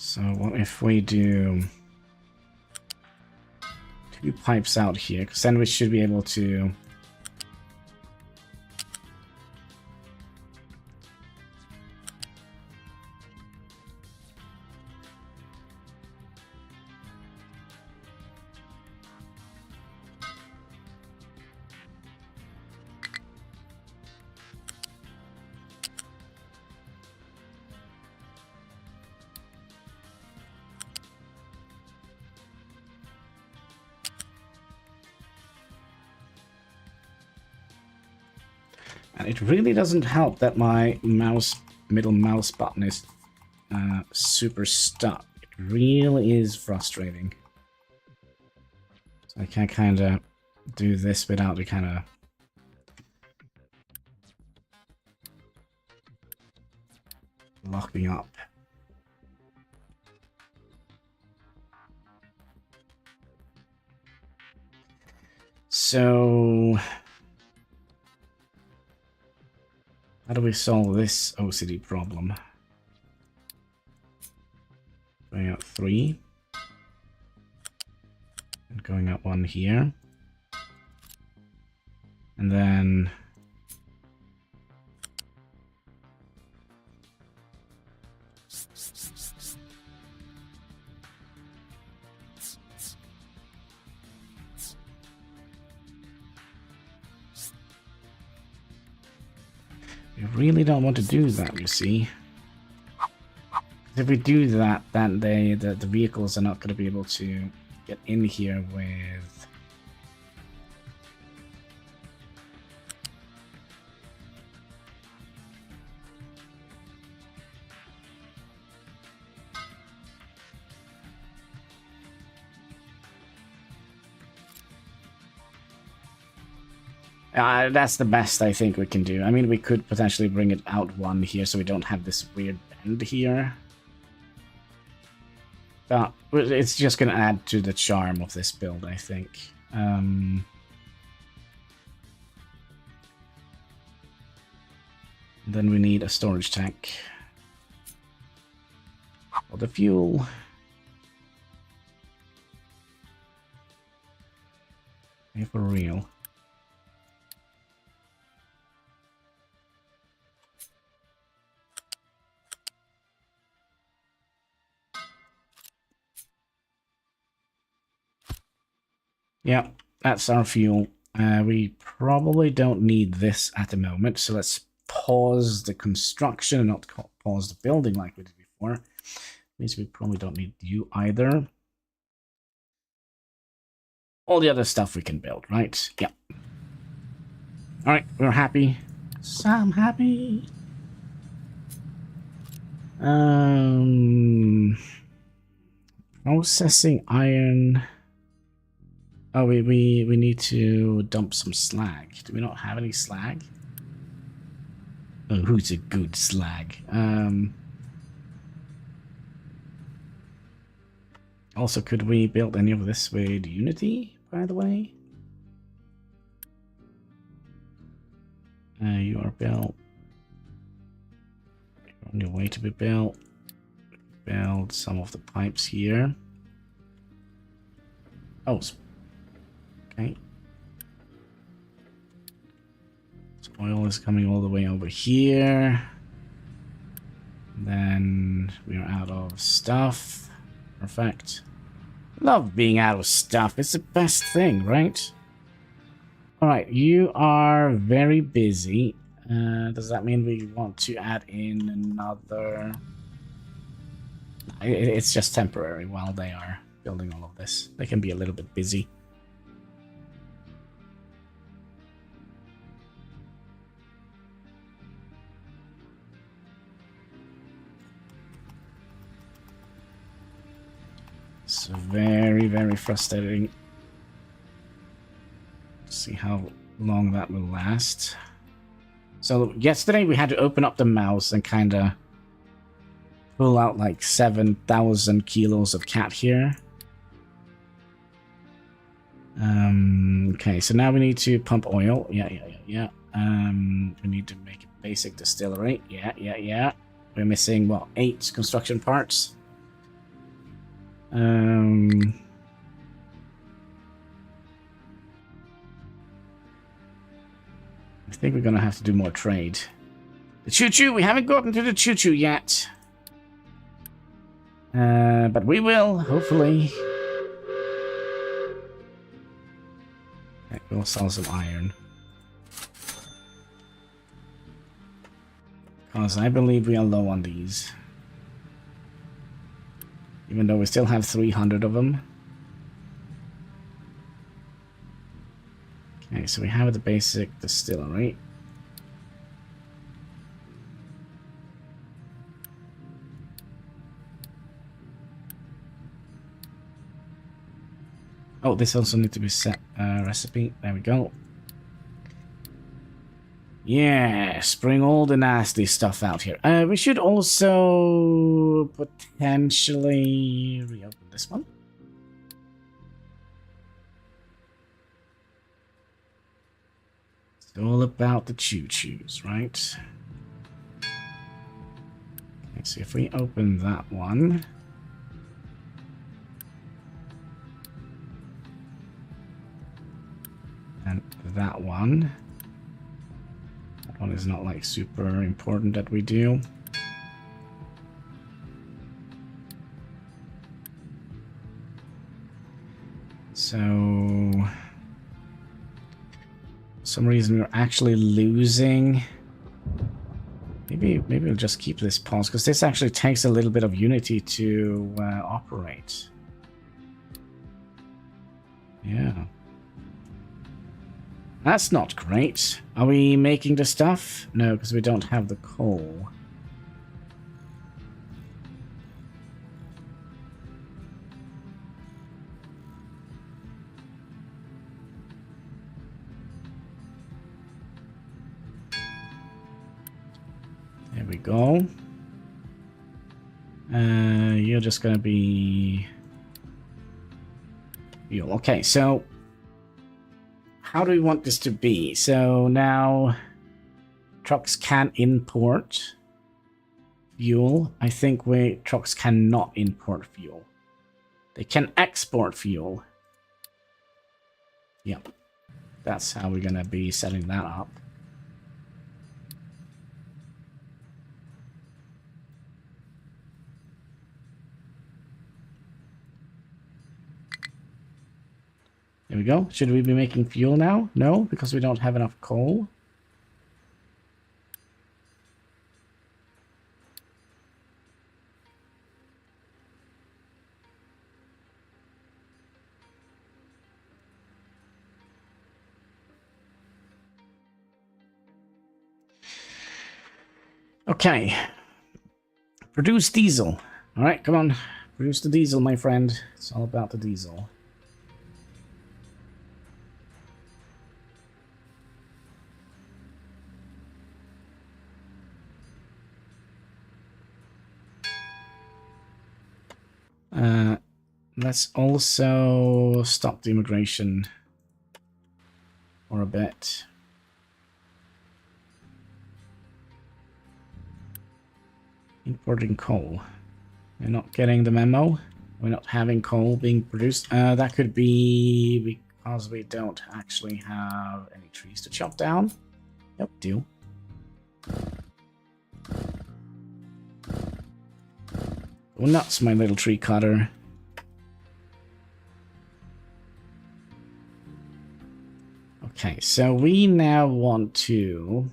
So what if we do 2 pipes out here? Because then we should be able to... And it really doesn't help that my middle mouse button is super stuck. It really is frustrating. So I can kind of do this without it kind of locking up. So... how do we solve this OCD problem? Going up 3. And going up 1 here. And then... we really don't want to do that, you see. If we do that, then the vehicles are not going to be able to get in here with... that's the best I think we can do. I mean, we could potentially bring it out 1 here so we don't have this weird bend here. But it's just going to add to the charm of this build, I think. Then we need a storage tank for the fuel. Hey, for real. Yeah, that's our fuel. We probably don't need this at the moment, so let's pause the construction and not pause the building like we did before. Means we probably don't need you either. All the other stuff we can build, right? Yeah. Alright, we're happy. So I'm happy. Processing iron... oh, we need to dump some slag. Do we not have any slag? Oh, who's a good slag? Also, could we build any of this with Unity, by the way? You are built. You're on your way to be built. Build some of the pipes here. Oh, okay. So oil is coming all the way over here. Then we are out of stuff. Perfect. Love being out of stuff. It's the best thing, right? Alright, you are very busy. Does that mean we want to add in another... It's just temporary while they are building all of this. They can be a little bit busy. It's very, very frustrating. See how long that will last. So yesterday we had to open up the mouse and kind of pull out like 7,000 kilos of cat here. Okay, so now we need to pump oil. Yeah. We need to make a basic distillery. Yeah. We're missing, what, 8 construction parts? I think we're gonna have to do more trade. The choo-choo! We haven't gotten to the choo-choo yet. But we will, hopefully. Okay, we'll sell some iron. Because I believe we are low on these. Even though we still have 300 of them. Okay, so we have the basic distillery. Oh, this also needs to be set recipe. There we go. Yes, bring all the nasty stuff out here. We should also potentially reopen this one. It's all about the choo-choos, right? Okay, so if we open that one. And that one. That one is not like super important that we do. So, for some reason we're actually losing. Maybe we'll just keep this pause because this actually takes a little bit of unity to operate. Yeah. That's not great. Are we making the stuff? No, because we don't have the coal. There we go. You're just gonna be... fuel. Okay, so... how do we want this to be? So now trucks can import fuel. I think trucks cannot import fuel. They can export fuel. Yep. That's how we're gonna be setting that up. There we go. Should we be making fuel now? No, because we don't have enough coal. Okay. Produce diesel. All right, come on. Produce the diesel, my friend. It's all about the diesel. Let's also stop the immigration for a bit. Importing coal. We're not getting the memo. We're not having coal being produced. That could be because we don't actually have any trees to chop down. Yep, deal. Go nuts, my little tree cutter. Okay, so we now want to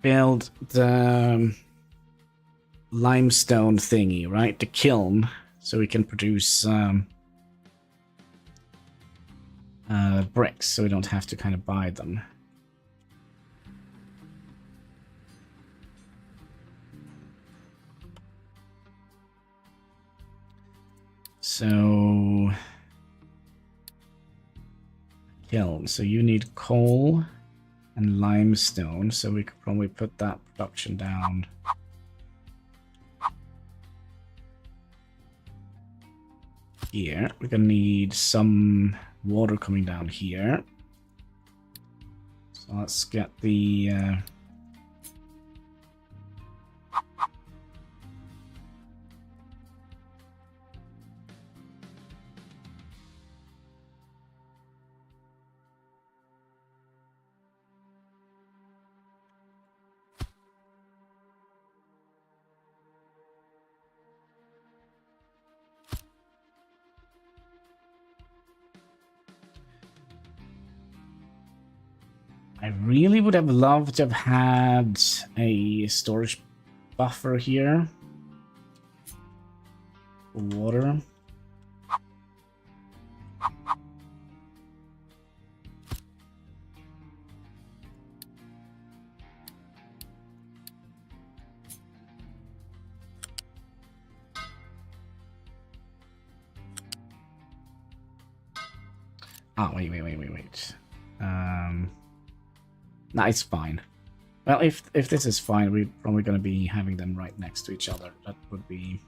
build the limestone thingy, right? The kiln, so we can produce bricks, so we don't have to kind of buy them. So, kiln. So you need coal and limestone, so we could probably put that production down. Here, we're gonna need some water coming down here. So let's get the I really would have loved to have had a storage buffer here for water. Oh, wait. Nah, it's fine. Well, if this is fine, we're probably going to be having them right next to each other. That would be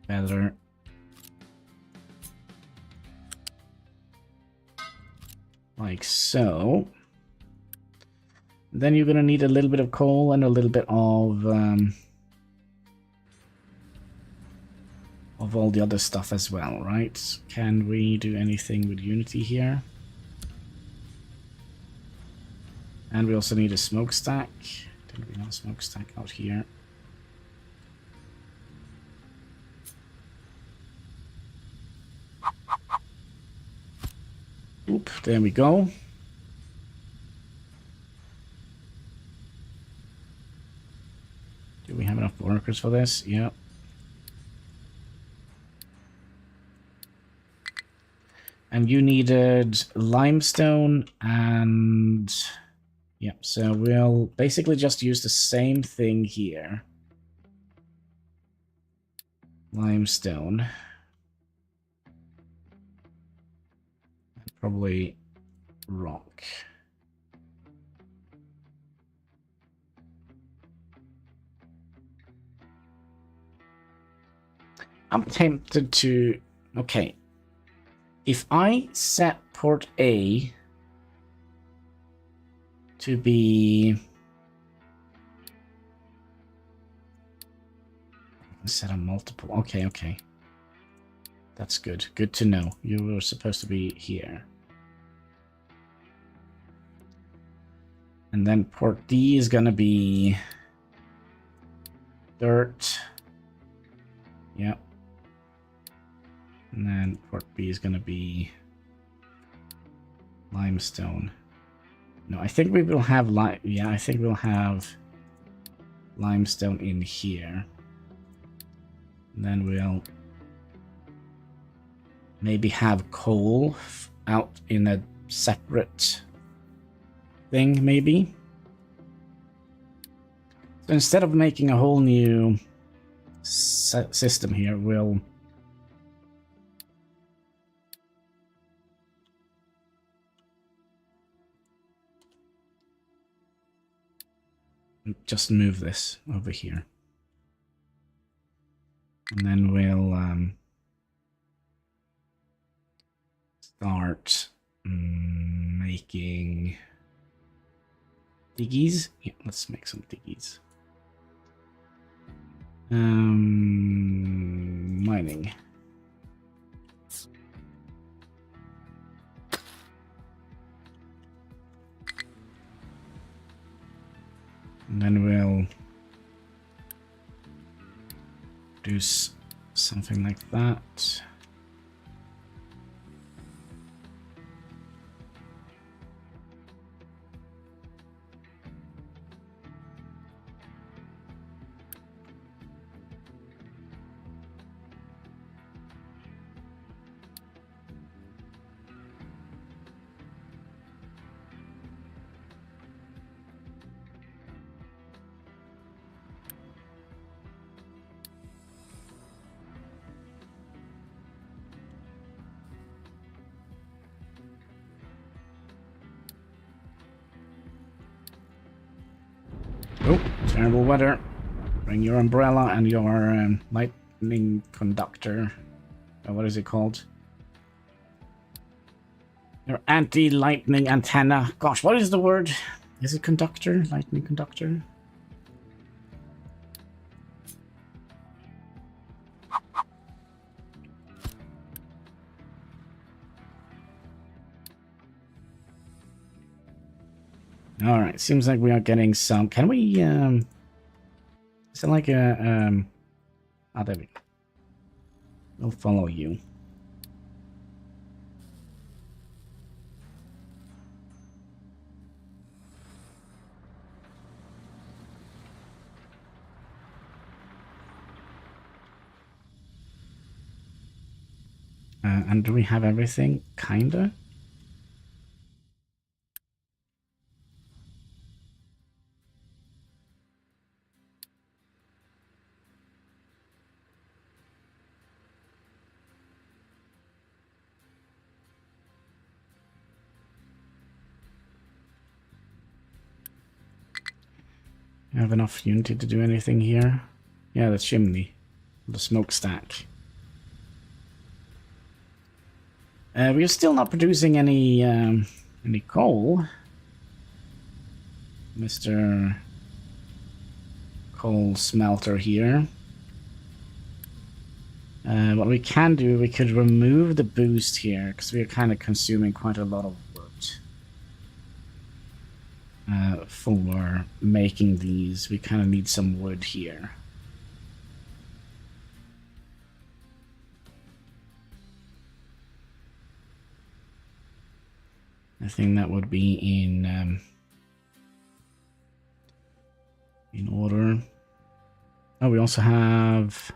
better. Like so. Then you're going to need a little bit of coal and a little bit of all the other stuff as well, right? Can we do anything with Unity here? And we also need a smokestack. Didn't we have a smokestack out here? Oop, there we go. Do we have enough workers for this? Yep. And you needed limestone and... yeah, so we'll basically just use the same thing here. Limestone. Probably rock. I'm tempted to... okay. If I set port A to be... set a multiple. Okay. That's good. Good to know. You were supposed to be here. And then port D is going to be dirt. Yep. And then port B is going to be limestone. No, I think we will have I think we'll have limestone in here. And then we'll maybe have coal out in a separate thing, maybe. So instead of making a whole new system here, we'll just move this over here. And then we'll start making diggies. Yeah, let's make some diggies. Mining. And then we'll do something like that. Oh, terrible weather. Bring your umbrella and your lightning conductor. What is it called? Your anti-lightning antenna. Gosh, what is the word? Is it conductor? Lightning conductor? All right, seems like we are getting some. Can we? Is it like a? Ah, there we go. We'll follow you. And do we have everything? Kinda? You have enough unity to do anything here? Yeah, the chimney. The smokestack. We're still not producing any coal. Mr. Coal smelter here. What we can do, we could remove the boost here, because we are kind of consuming quite a lot of wood for making these. We kind of need some wood here. I think that would be in order. Oh, we also have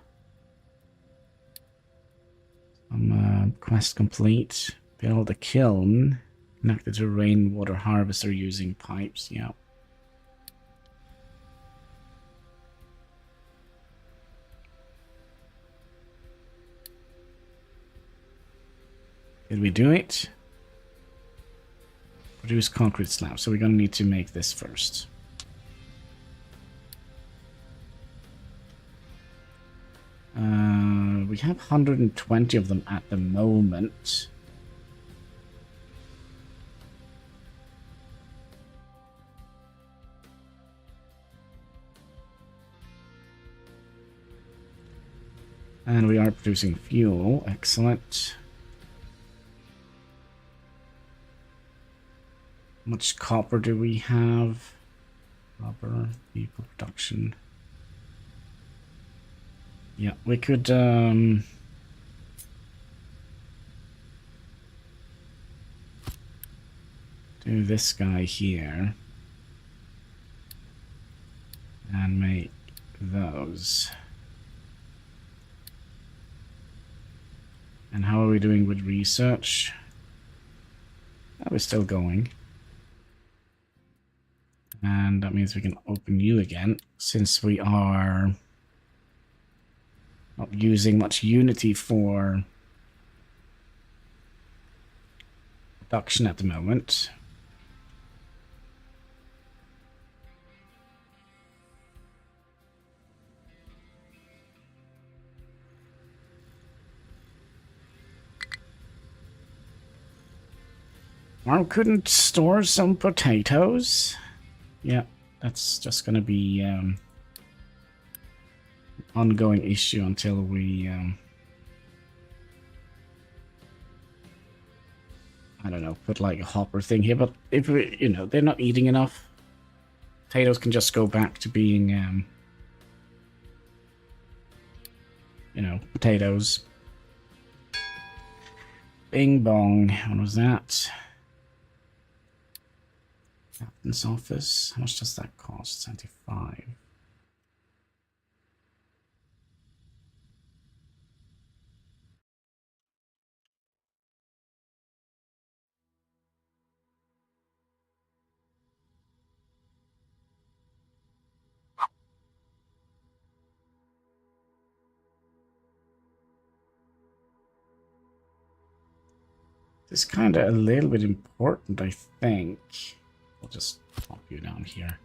some quest complete. Build a kiln connected to rainwater harvester using pipes. Yeah. Did we do it? Produce concrete slabs. So we're going to need to make this first. We have 120 of them at the moment. And we are producing fuel. Excellent. How much copper do we have? Rubber, vehicle production. Yeah, we could do this guy here and make those. And how are we doing with research? Oh, we're still going. And that means we can open you again, since we are not using much Unity for production at the moment. Or couldn't store some potatoes? Yeah, that's just gonna be ongoing issue until we I don't know, put like a hopper thing here. But if we, you know, they're not eating enough, potatoes can just go back to being you know, potatoes. Bing bong. What was that? Captain's office. How much does that cost? 75. This is kind of a little bit important, I think. I'll just pop you down here.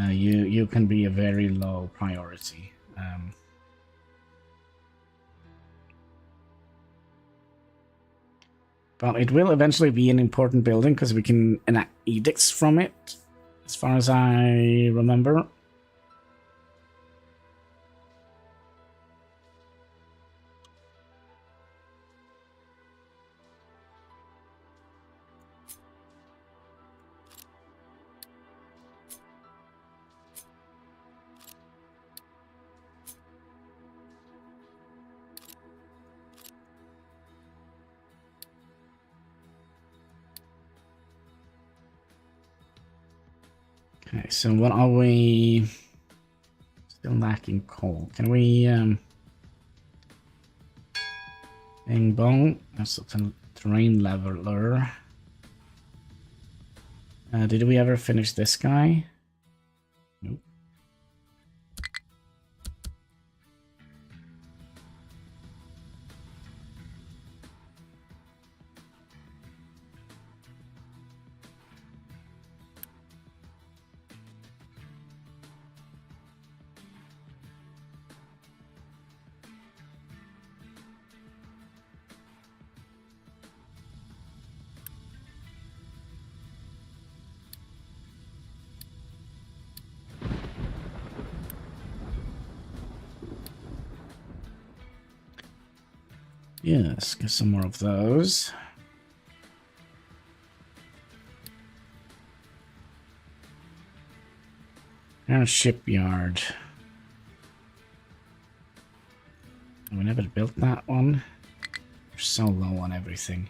You can be a very low priority. But it will eventually be an important building because we can enact edicts from it, as far as I remember. Okay, so what are we still lacking? Coal. Can we Bing bong. That's a terrain leveler. Did we ever finish this guy? Nope. Yes, get some more of those. And a shipyard. We never built that one. We're so low on everything.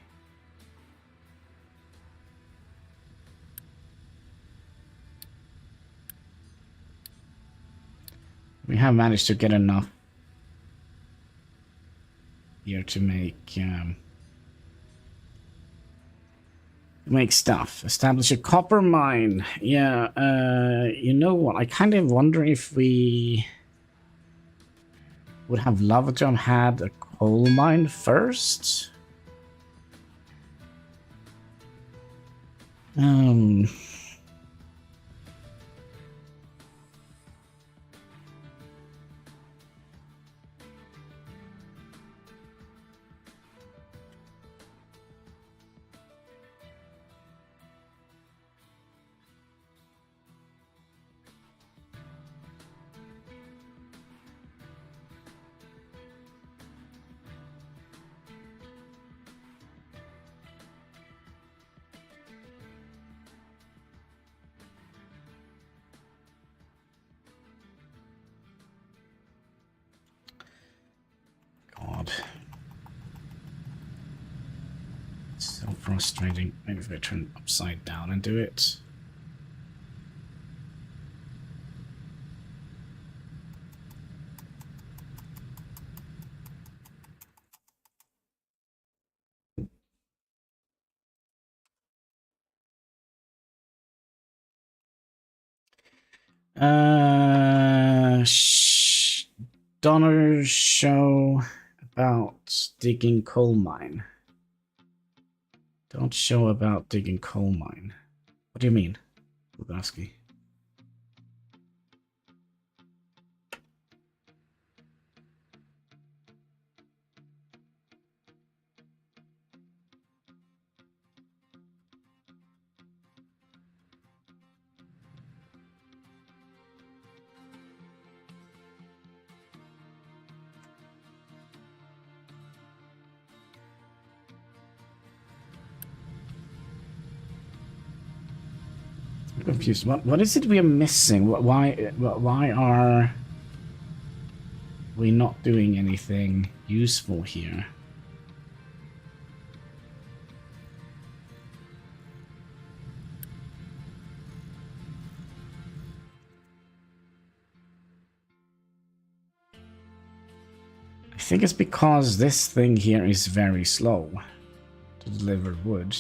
We have managed to get enough here to make stuff. Establish a copper mine. Yeah, you know what? I kind of wonder if we would have Lava Jump had a coal mine first. God. So frustrating. Maybe if I turn upside down and do it. Donner's show about digging coal mine. Don't show about digging coal mine. What do you mean, Lubaski? I'm confused. What is it we are missing? Why are we not doing anything useful here? I think it's because this thing here is very slow to deliver wood.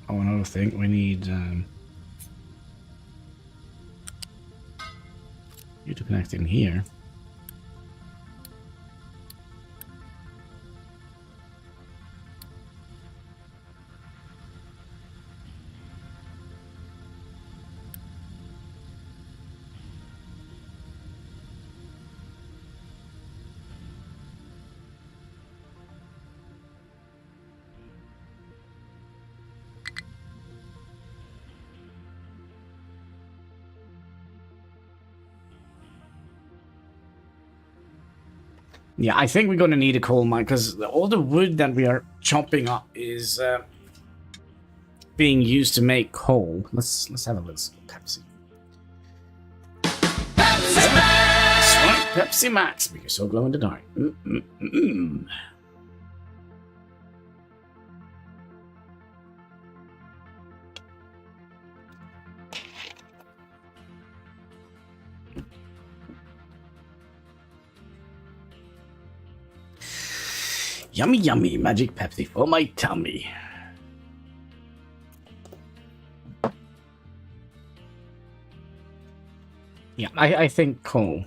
Oh, another thing, we need you to connect in here. Yeah, I think we're going to need a coal mine because all the wood that we are chopping up is being used to make coal. Let's have a look. Pepsi. Pepsi Max! That's right, Pepsi Max. But you're so glow in the dark. Yummy, yummy, magic Pepsi for my tummy. Yeah, I think coal.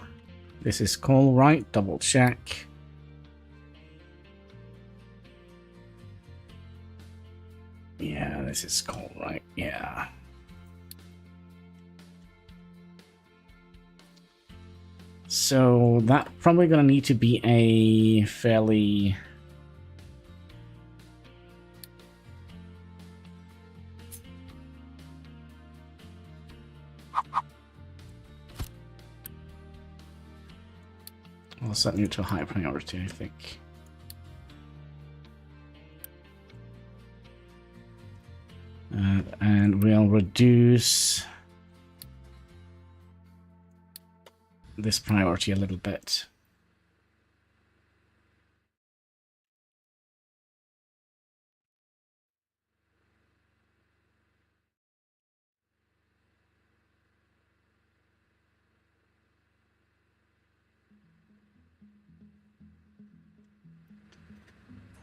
This is coal, right? Double check. Yeah, this is coal, right? Yeah. So that probably gonna need to be a fairly... I'll set you to a high priority, I think. And we'll reduce this priority a little bit.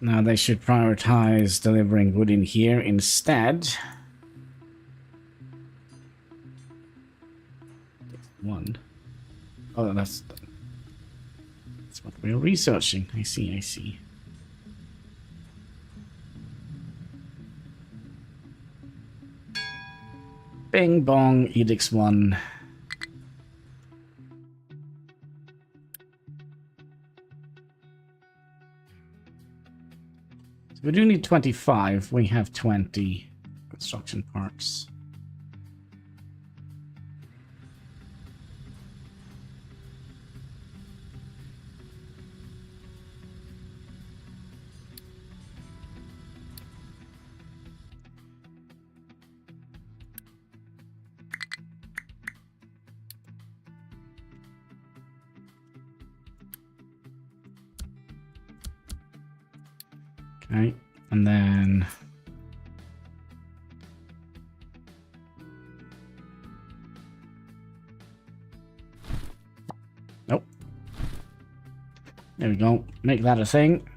Now they should prioritize delivering wood in here instead. One. Oh, that's what we're researching. I see, I see. Bing bong, edicts 1. We do need 25. We have 20 construction parts. Okay, and then nope. There we go. Make that a thing.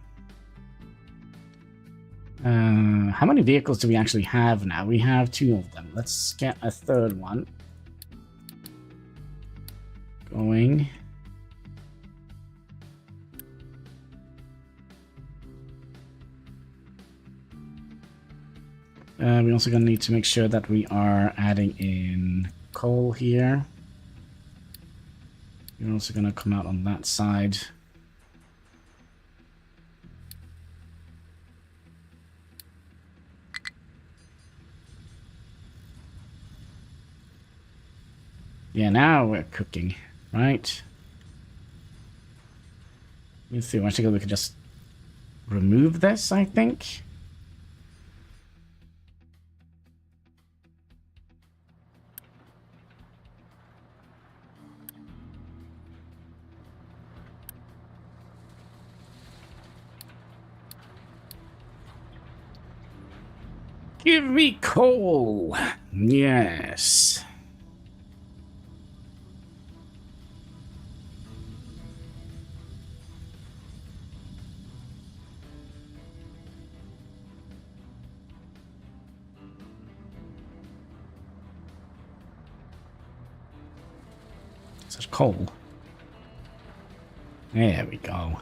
How many vehicles do we actually have now? We have 2 of them. Let's get a third one going. We're also going to need to make sure that we are adding in coal here. You're also going to come out on that side. Yeah, now we're cooking, right? Let's see, actually we can just remove this, I think. Give me coal! Yes. Such coal. There we go.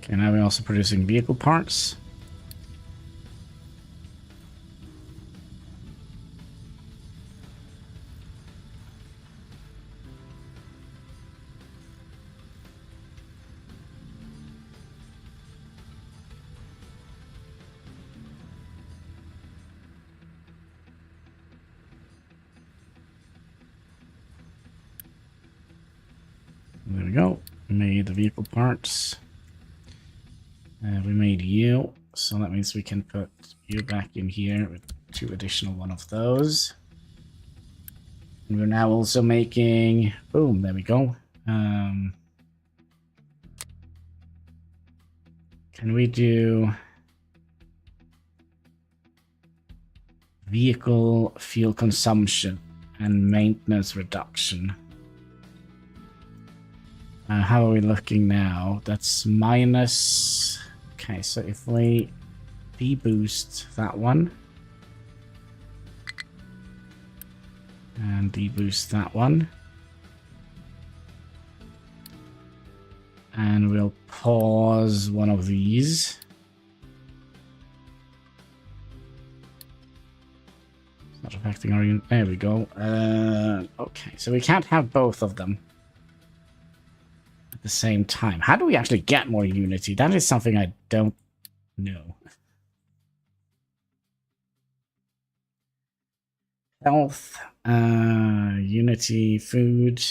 Okay, now we're also producing vehicle parts. vehicle parts. We made you, so that means we can put you back in here with 2 additional one of those. And we're now also making, boom, there we go. Can we do vehicle fuel consumption and maintenance reduction? How are we looking now? That's minus. Okay, so if we deboost that one and deboost that one, and we'll pause one of these. It's not affecting our unit. There we go. Okay, so we can't have both of them at the same time. How do we actually get more unity? That is something I don't know. Health, unity, food,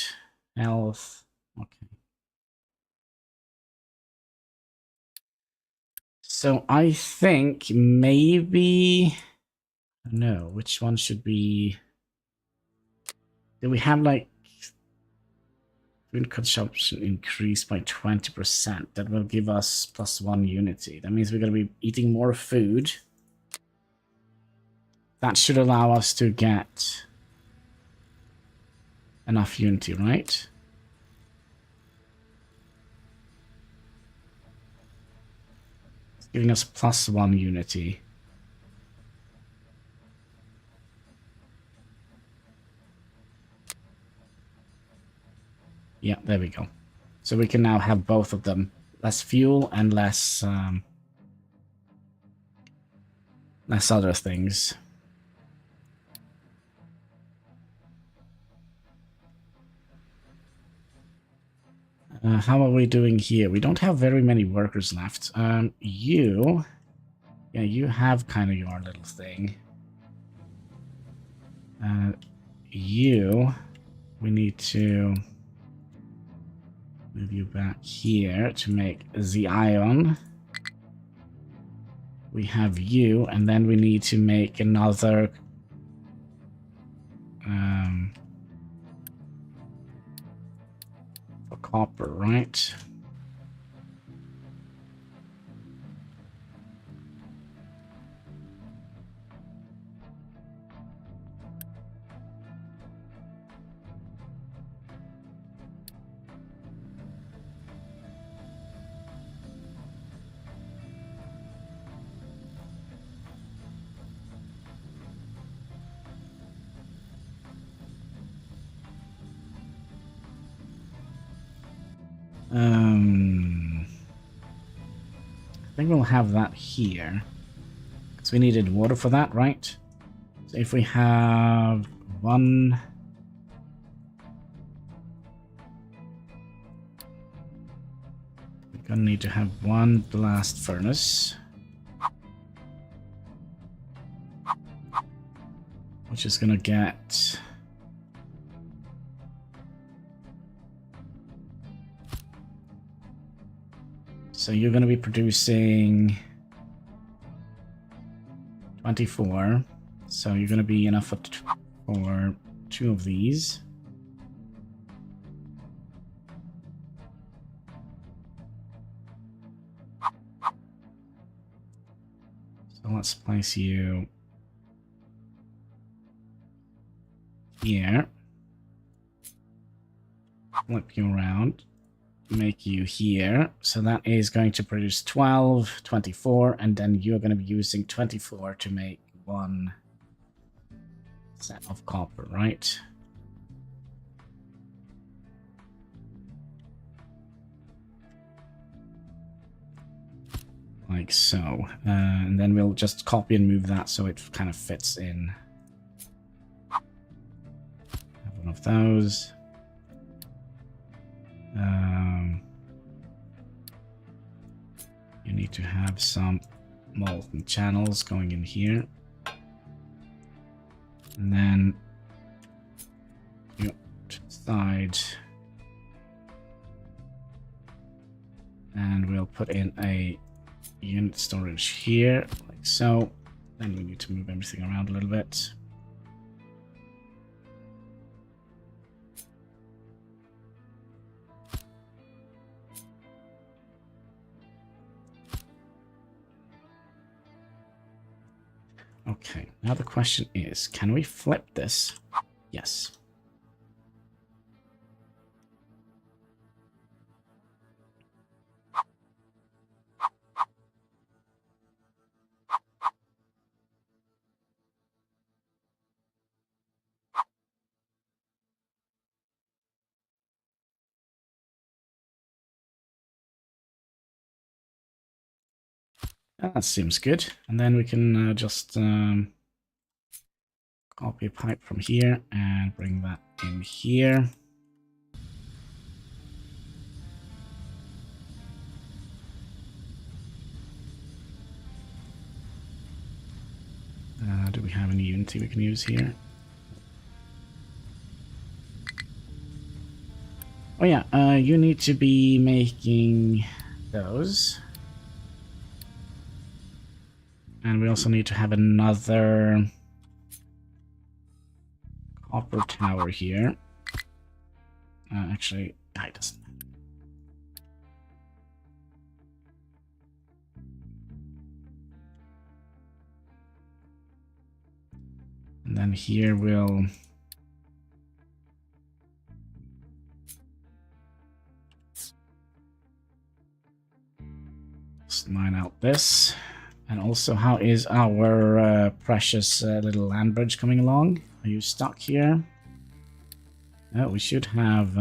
health. Okay. So I think maybe, no, which one should be, do we have like food consumption increased by 20%? That will give us +1 unity. That means we're going to be eating more food. That should allow us to get enough unity, right? It's giving us +1 unity. Yeah, there we go. So we can now have both of them. Less fuel and less other things. How are we doing here? We don't have very many workers left. You have kind of your little thing. We need to move you back here to make the ion. We have you, and then we need to make another for copper, right? I think we'll have that here. Because we needed water for that, right? So if we have one... We're gonna need to have one blast furnace. Which is gonna get... So you're going to be producing 24. So you're going to be enough for 2 of these. So let's place you here. Flip you around. Make you here. So that is going to produce 12, 24, and then you're going to be using 24 to make 1 set of copper, right? Like so. And then we'll just copy and move that so it kind of fits in. Have one of those. You need to have some molten channels going in here. And then you to the side. And we'll put in a unit storage here, like so. Then we need to move everything around a little bit. Okay, now the question is, can we flip this? Yes. That seems good. And then we can just copy a pipe from here and bring that in here. Do we have any Unity we can use here? Oh yeah, you need to be making those. And we also need to have another copper tower here. Actually, it doesn't matter. And then here we'll just mine out this. And also, how is our precious little land bridge coming along? Are you stuck here? Oh, we should have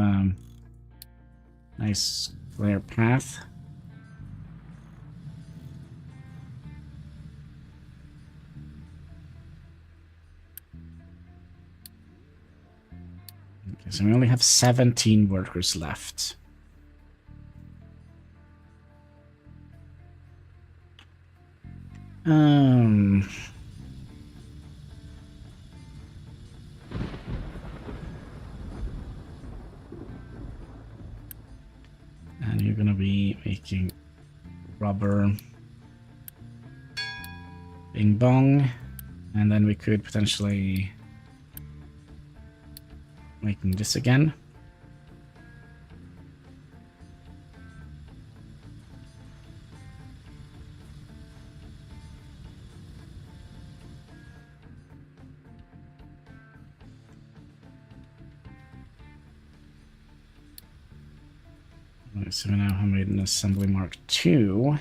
nice clear path. Okay, so we only have 17 workers left. And you're gonna be making rubber bing bong, and then we could potentially making this again. Right, so we now have made an assembly mark 2.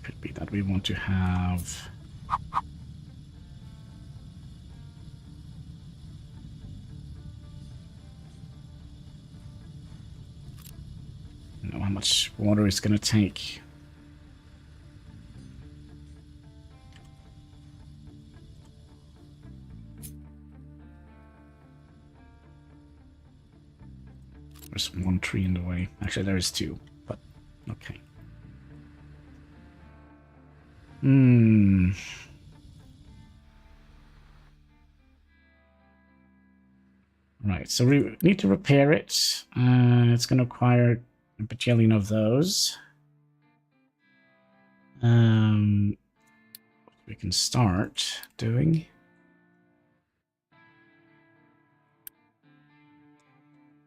Could be that we want to have I don't know how much water it's going to take. There's one tree in the way. Actually, there is 2, but okay. Right, so we need to repair it. It's going to require a bajillion of those. We can start doing.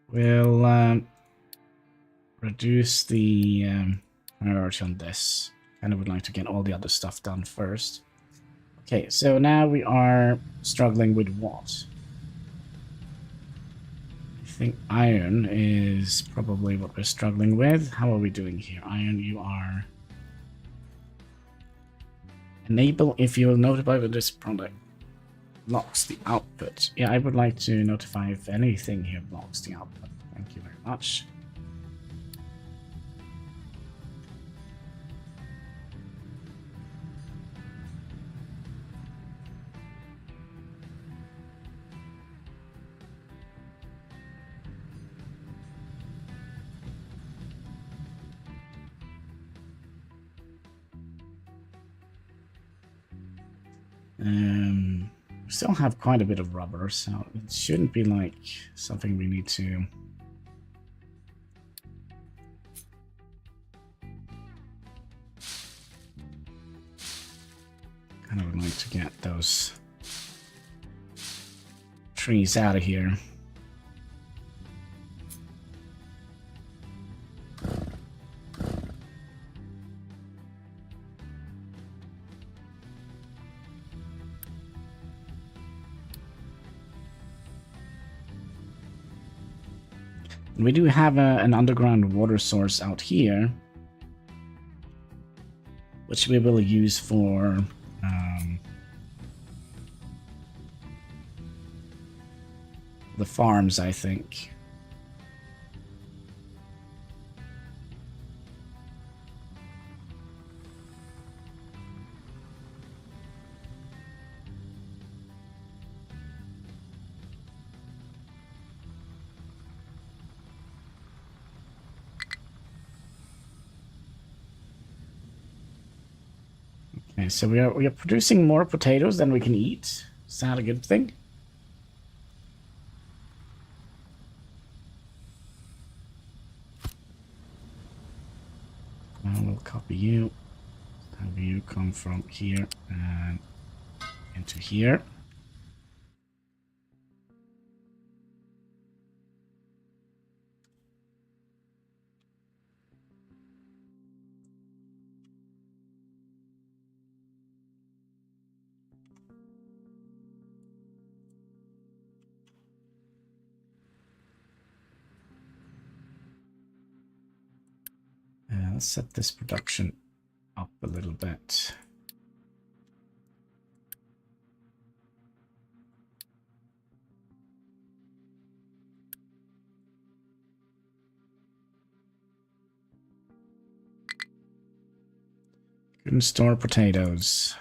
We'll reduce the priority on this. Kind of would like to get all the other stuff done first. Okay, so now we are struggling with what? I think iron is probably what we're struggling with. How are we doing here? Iron, you are... Enable if you will notify when this product blocks the output. Yeah, I would like to notify if anything here blocks the output. Thank you very much. We still have quite a bit of rubber, so it shouldn't be like something we need to... kind of would like to get those trees out of here. We do have an underground water source out here, which we will use for the farms, I think. Okay, so we are producing more potatoes than we can eat. Is that a good thing? We'll copy you. Have you come from here and into here. Let's set this production up a little bit. Couldn't store potatoes.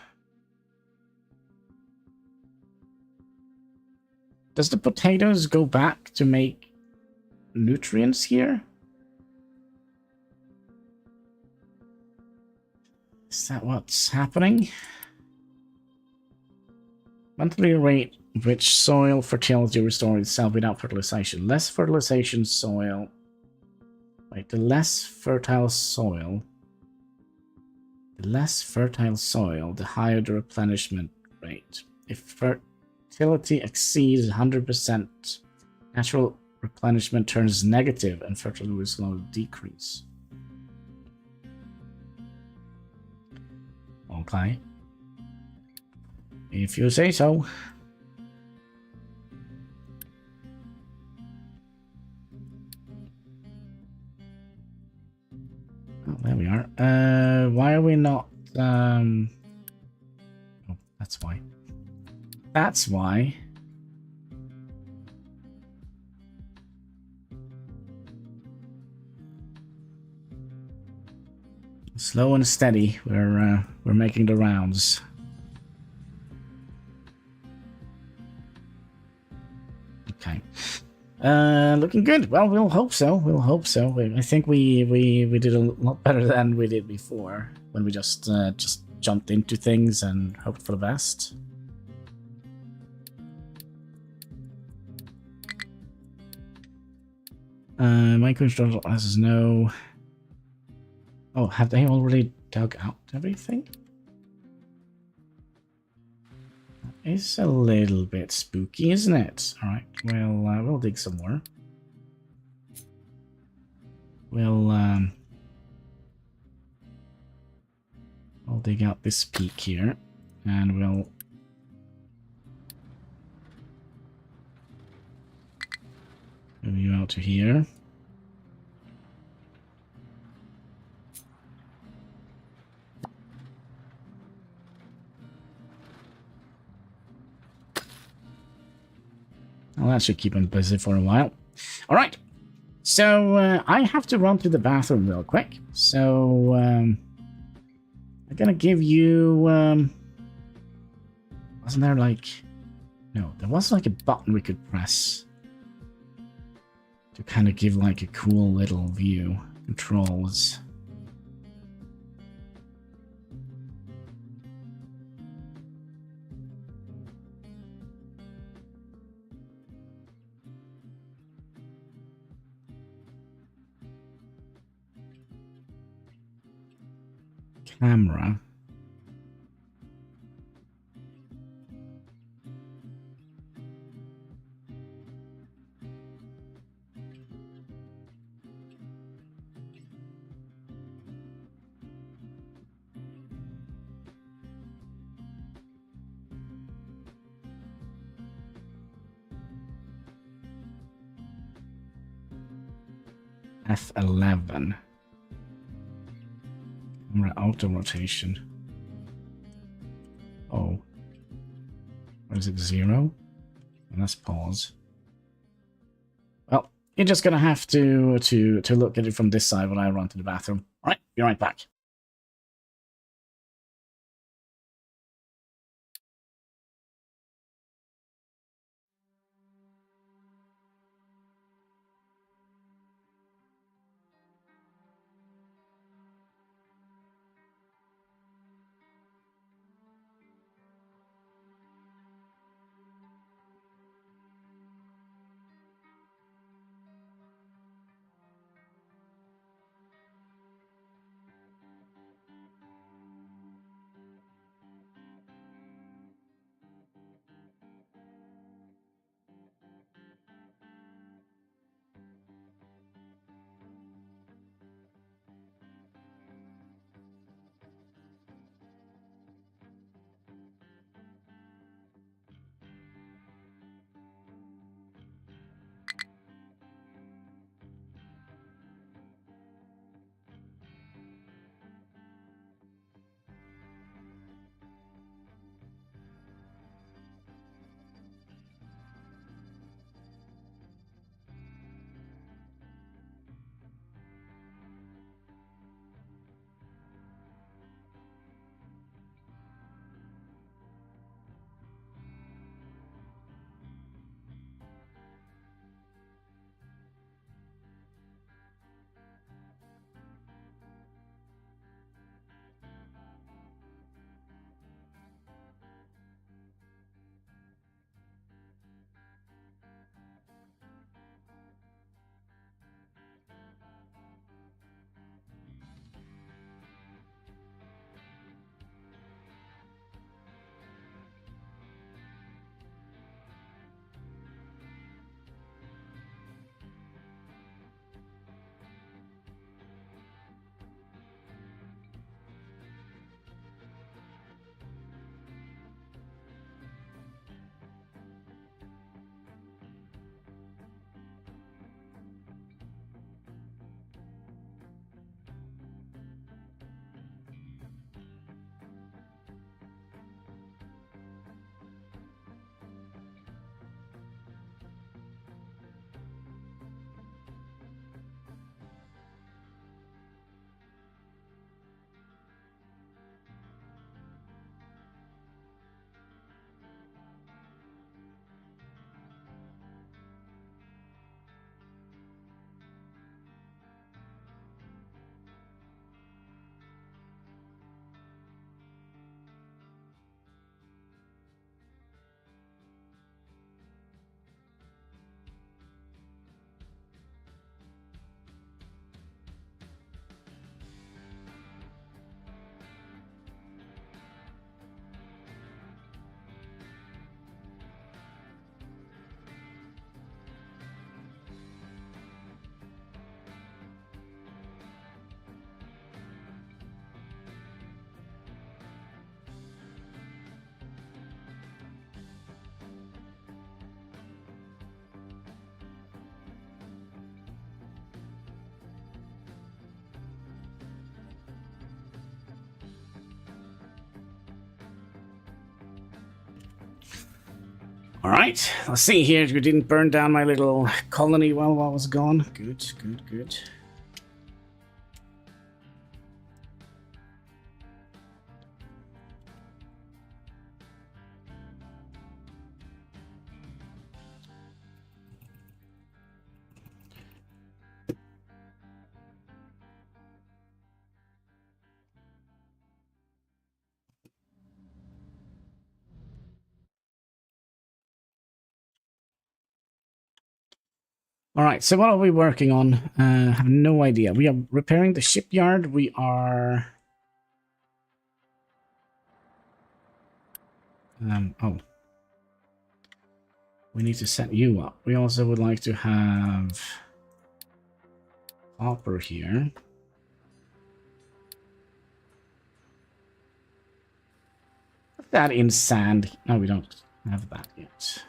Does the potatoes go back to make nutrients here? Is that what's happening? Monthly rate rich soil fertility restores itself without fertilization. Less fertilization soil. Wait, the less fertile soil. The less fertile soil, the higher the replenishment rate. If fertility exceeds 100%, natural replenishment turns negative and fertility will slowly decrease. Okay. If you say so. Oh, there we are. Why are we not... Oh, that's why. That's why. Slow and steady. We're making the rounds. Okay. Looking good. Well, we'll hope so. We'll hope so. I think we did a lot better than we did before when we just jumped into things and hoped for the best. My control has no. Oh, have they already dug out everything? That is a little bit spooky, isn't it? All right, we'll dig some more. We'll dig out this peak here, and we'll move you out to here. Well, that should keep him busy for a while. All right. So I have to run to the bathroom real quick. So I'm gonna give you. Wasn't there like? No, there was like a button we could press to kind of give like a cool little view. Controls. camera. F11. Camera auto rotation. Oh. What is it, 0? Let's pause. Well, you're just gonna have to look at it from this side when I run to the bathroom. All right, be right back. All right, let's see here. We didn't burn down my little colony while I was gone. Good, good, good. All right, so what are we working on? I have no idea. We are repairing the shipyard. We are Oh. We need to set you up. We also would like to have copper here. Put that in sand. No, we don't have that yet.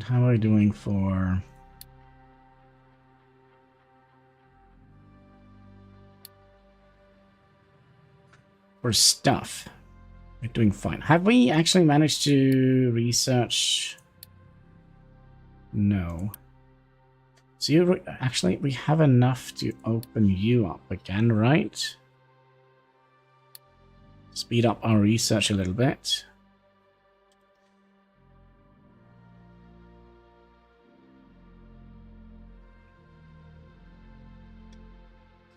How are we doing for stuff? We're doing fine. Have we actually managed to research? No. So you actually, we have enough to open you up again, right? Speed up our research a little bit.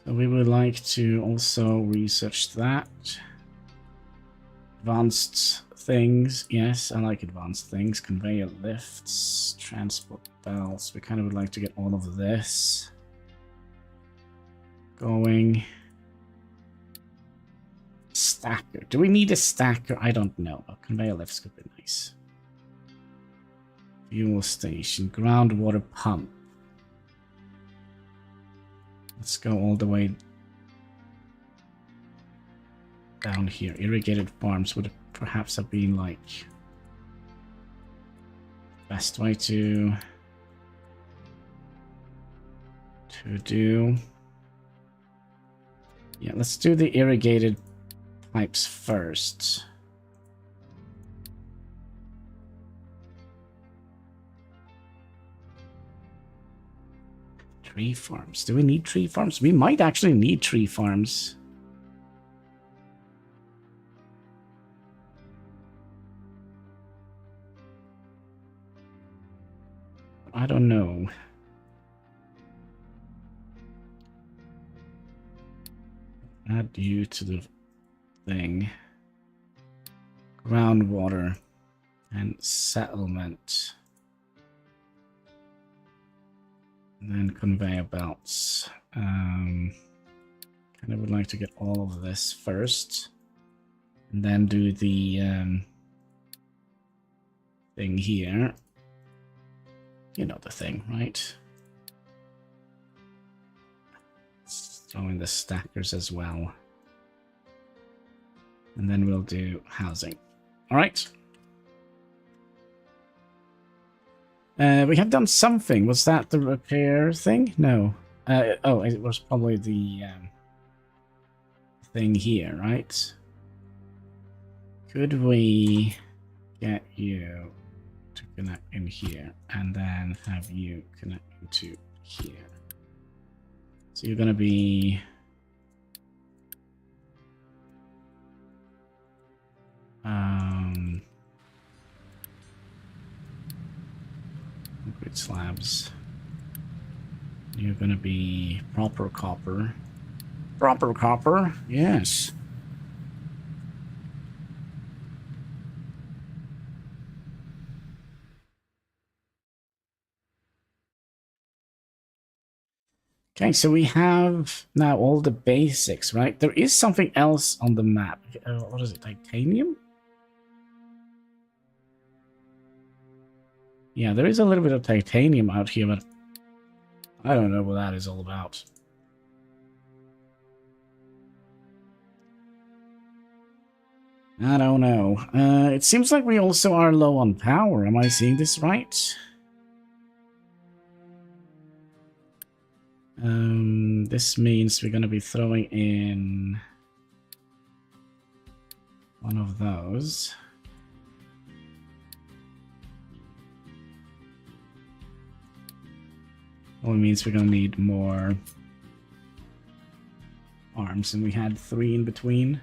So we would like to also research that. Advanced things. Yes, I like advanced things. Conveyor lifts, transport belts. We kind of would like to get all of this going. Stacker. Do we need a stacker? I don't know. Conveyor lifts could be nice. Fuel station. Groundwater pump. Let's go all the way down here. Irrigated farms would perhaps have been like best way to do. Yeah, let's do the irrigated pipes first. Tree farms. Do we need tree farms? We might actually need tree farms. I don't know. Add you to the thing. Groundwater and settlement. And then conveyor belts. Kind of would like to get all of this first. And then do the thing here. You know the thing, right? Let's throw in the stackers as well. And then we'll do housing. All right. We have done something. Was that the repair thing? No. Oh, it was probably the thing here, right? Could we get you to connect in here and then have you connect into here? So you're going to be... concrete slabs. You're gonna be proper copper. Proper copper, yes. Okay, so we have now all the basics, right? There is something else on the map. What is it, titanium? Yeah, there is a little bit of titanium out here, but I don't know what that is all about. I don't know. It seems like we also are low on power. Am I seeing this right? This means we're going to be throwing in one of those. Well, it means we're going to need more arms, and we had 3 in between.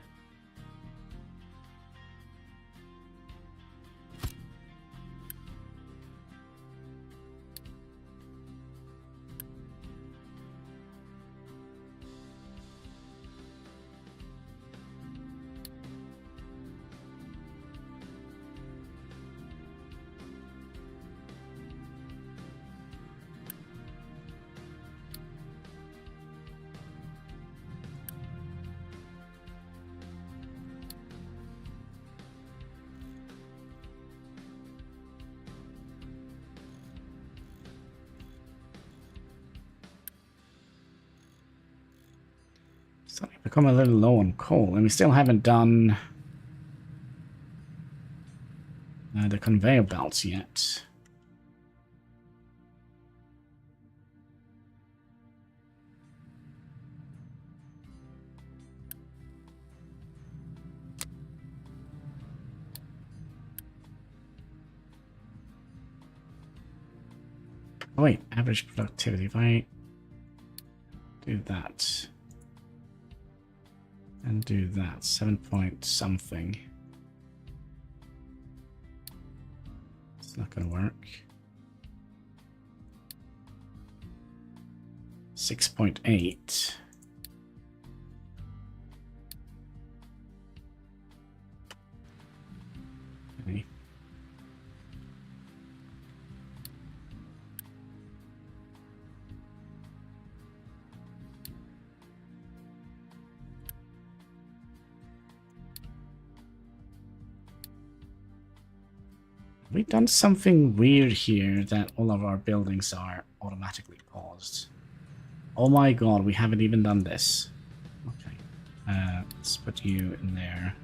Suddenly become a little low on coal, and we still haven't done the conveyor belts yet. Oh wait, average productivity. If I do that and do that, 7 point something. It's not gonna work. 6.8. Okay. We've done something weird here that all of our buildings are automatically paused. Oh my god, we haven't even done this. Okay. Let's put you in there.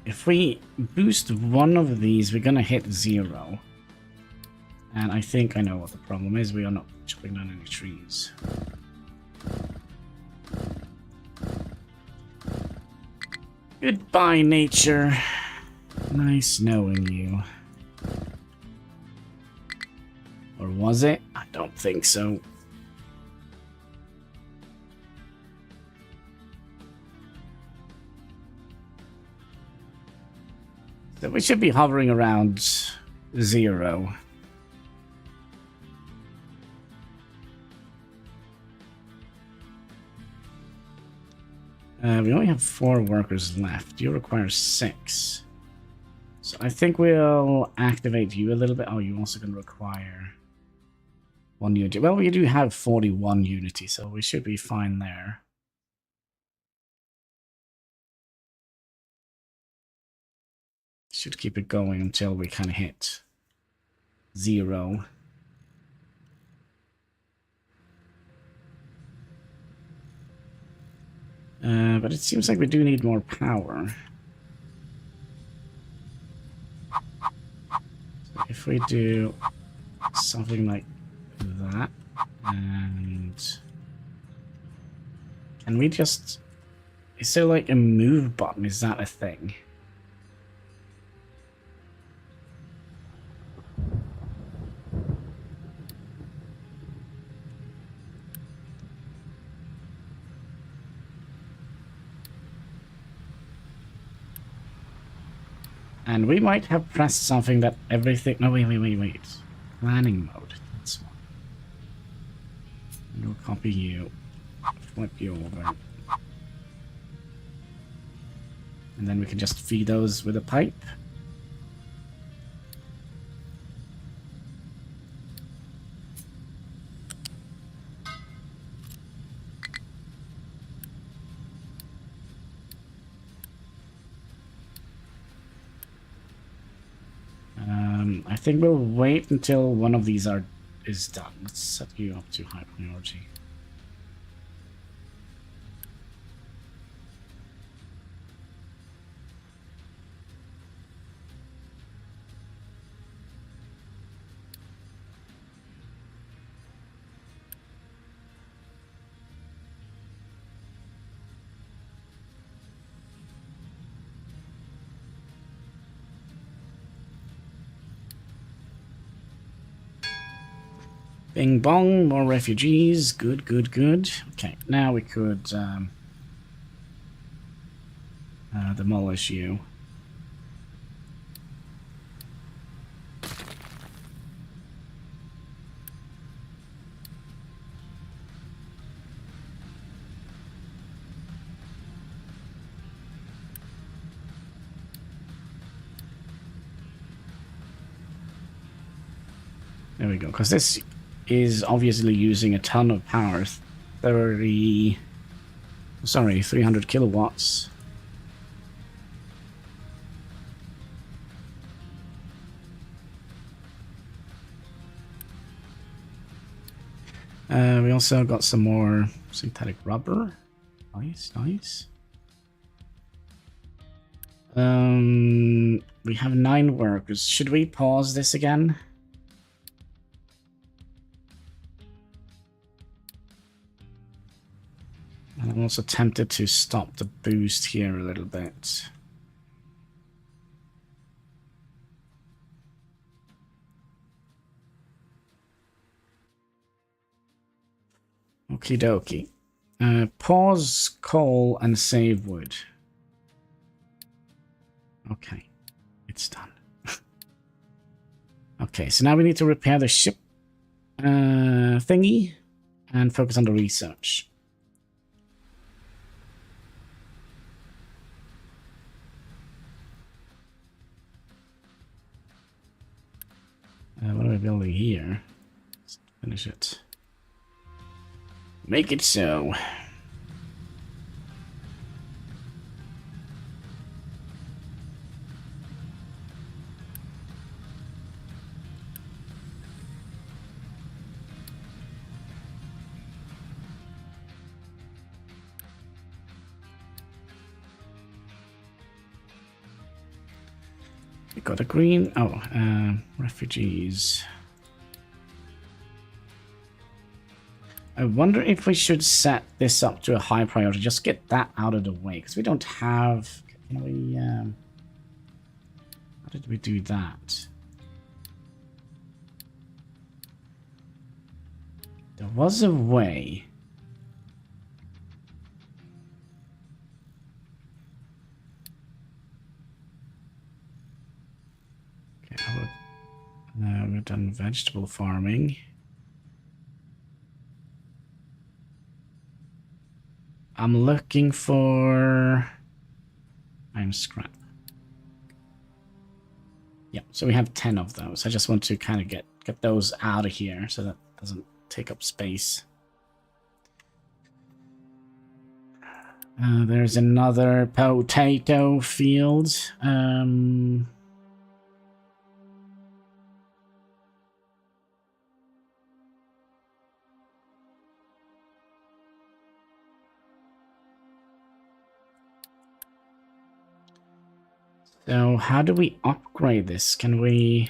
If we boost one of these, we're gonna hit 0. And I think I know what the problem is. We are not chopping down any trees. Goodbye, nature. Nice knowing you. Or was it? I don't think so. So we should be hovering around 0. We only have 4 workers left. You require 6. So I think we'll activate you a little bit. Oh, you're also going to require 1 unity. Well, we do have 41 unity, so we should be fine there. Should keep it going until we kind of hit 0. But it seems like we do need more power. So if we do something like that, and can we just... Is there like a move button? Is that a thing? And we might have pressed something that everything... No, wait. Planning mode. That's one. And we'll copy you. Flip you over. And then we can just feed those with a pipe. I think we'll wait until one of these is done. Let's set you up to high priority. Bing bong, more refugees. Good. Okay, now we could demolish you. There we go, because this is obviously using a ton of power. 300 kilowatts. We also got some more synthetic rubber. Nice, nice. We have 9 workers. Should we pause this again? And I'm also tempted to stop the boost here a little bit. Okie dokie. Pause, coal, and save wood. Okay, it's done. Okay, so now we need to repair the ship thingy and focus on the research. What are we building here? Let's finish it. Make it so. We got a green. Oh, refugees. I wonder if we should set this up to a high priority. Just get that out of the way, because we don't have... Can we... How did we do that? There was a way. Okay, we've done vegetable farming. I'm looking for... I'm scrap. Yeah, so we have 10 of those. I just want to kind of get those out of here so that doesn't take up space. There's another potato field. So how do we upgrade this? Can we...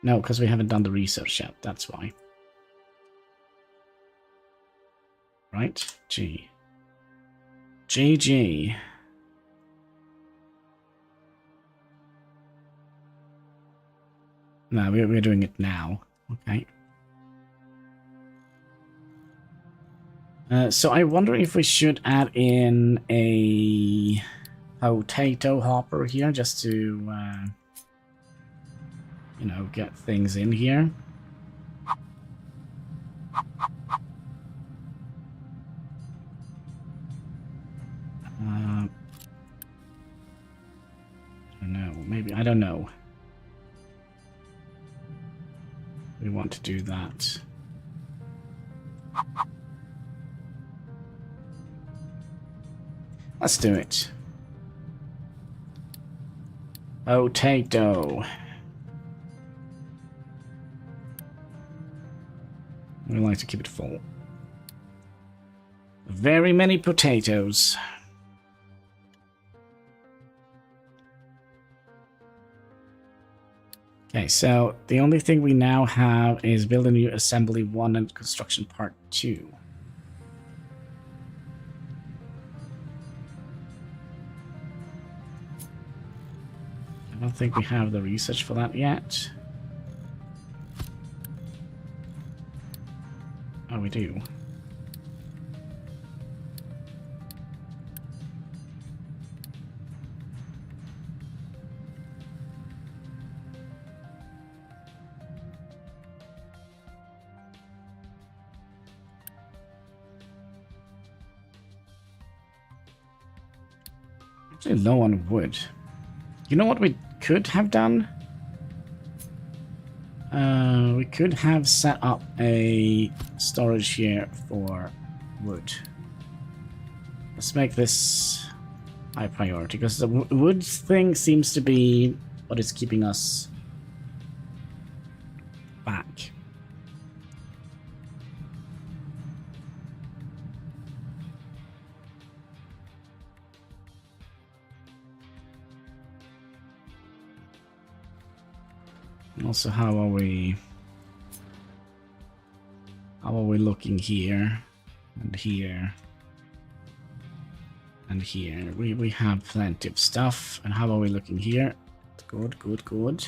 No, because we haven't done the research yet. That's why. Right? G. GG. No, we're doing it now. Okay. So I wonder if we should add in a potato hopper here just to, you know, get things in here. I don't know. Maybe, I don't know. We want to do that. Let's do it. Potato. We like to keep it full. Very many potatoes. Okay, so the only thing we now have is build a new assembly 1 and construction part 2. I don't think we have the research for that yet. Oh, we do. Actually low on wood. You know what we could have done? We could have set up a storage here for wood. Let's make this high priority, because the wood thing seems to be what is keeping us back. Also, how are we looking here and here and here? We have plenty of stuff. And how are we looking here? Good, good, good.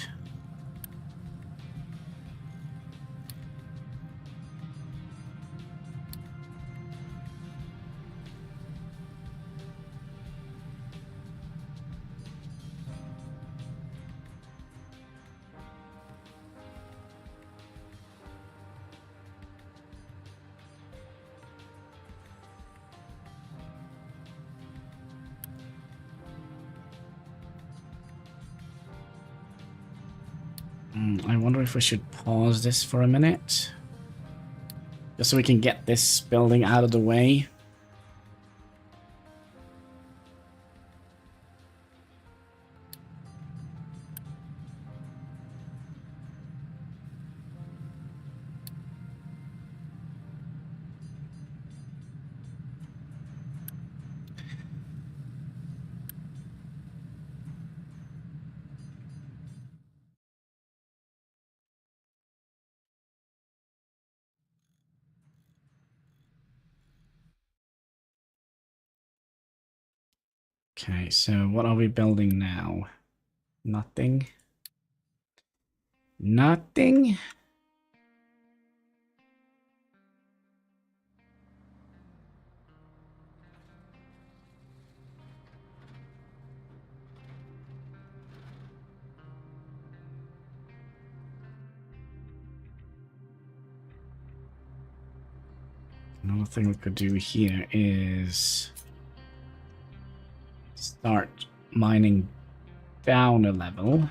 I wonder if we should pause this for a minute. Just so we can get this building out of the way. Okay, so what are we building now? Nothing. Nothing. Another thing we could do here is start mining down a level.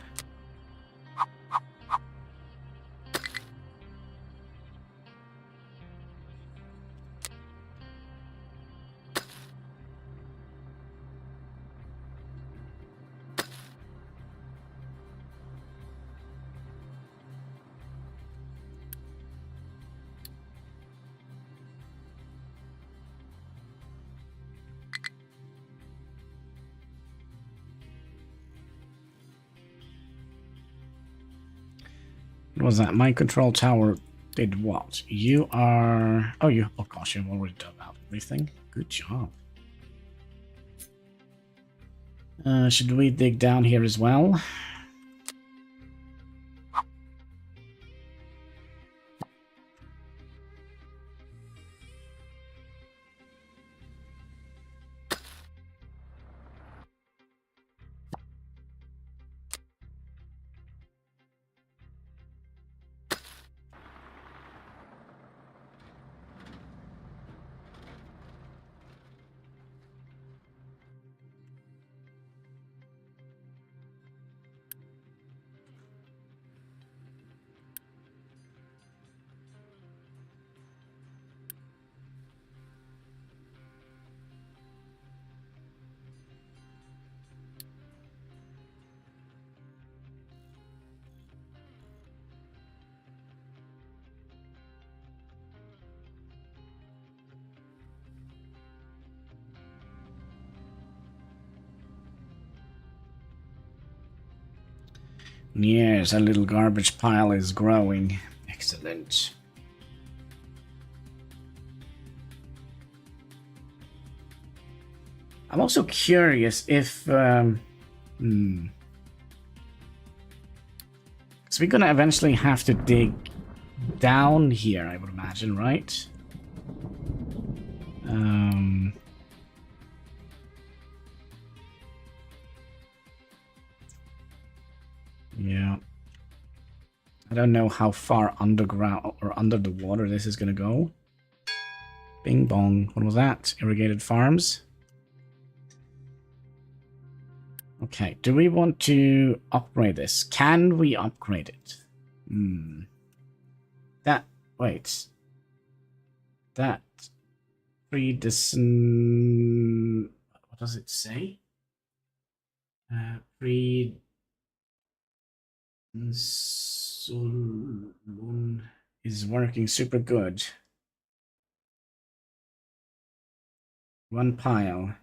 What was that? My control tower did what? You are... Oh, you... Oh, gosh, you've already done out everything. Good job. Should we dig down here as well? Yes, a little garbage pile is growing. Excellent. I'm also curious if... So we're gonna eventually have to dig down here, I would imagine, right? Yeah. I don't know how far underground or under the water this is gonna go. Bing bong. What was that? Irrigated farms? Okay, do we want to upgrade this? Can we upgrade it? Wait. That predestin... What does it say? Predestin is working super good. One pile.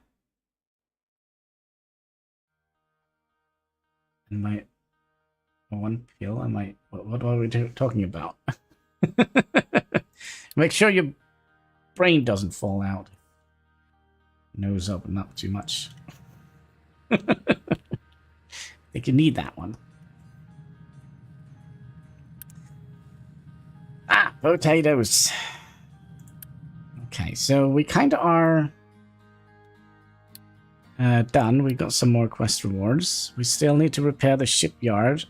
And my... One pill? I might... What are we talking about? Make sure your brain doesn't fall out. Nose open up too much. I think you need that one. Ah, potatoes. Okay, so we kind of are done. We got some more quest rewards. We still need to repair the shipyard,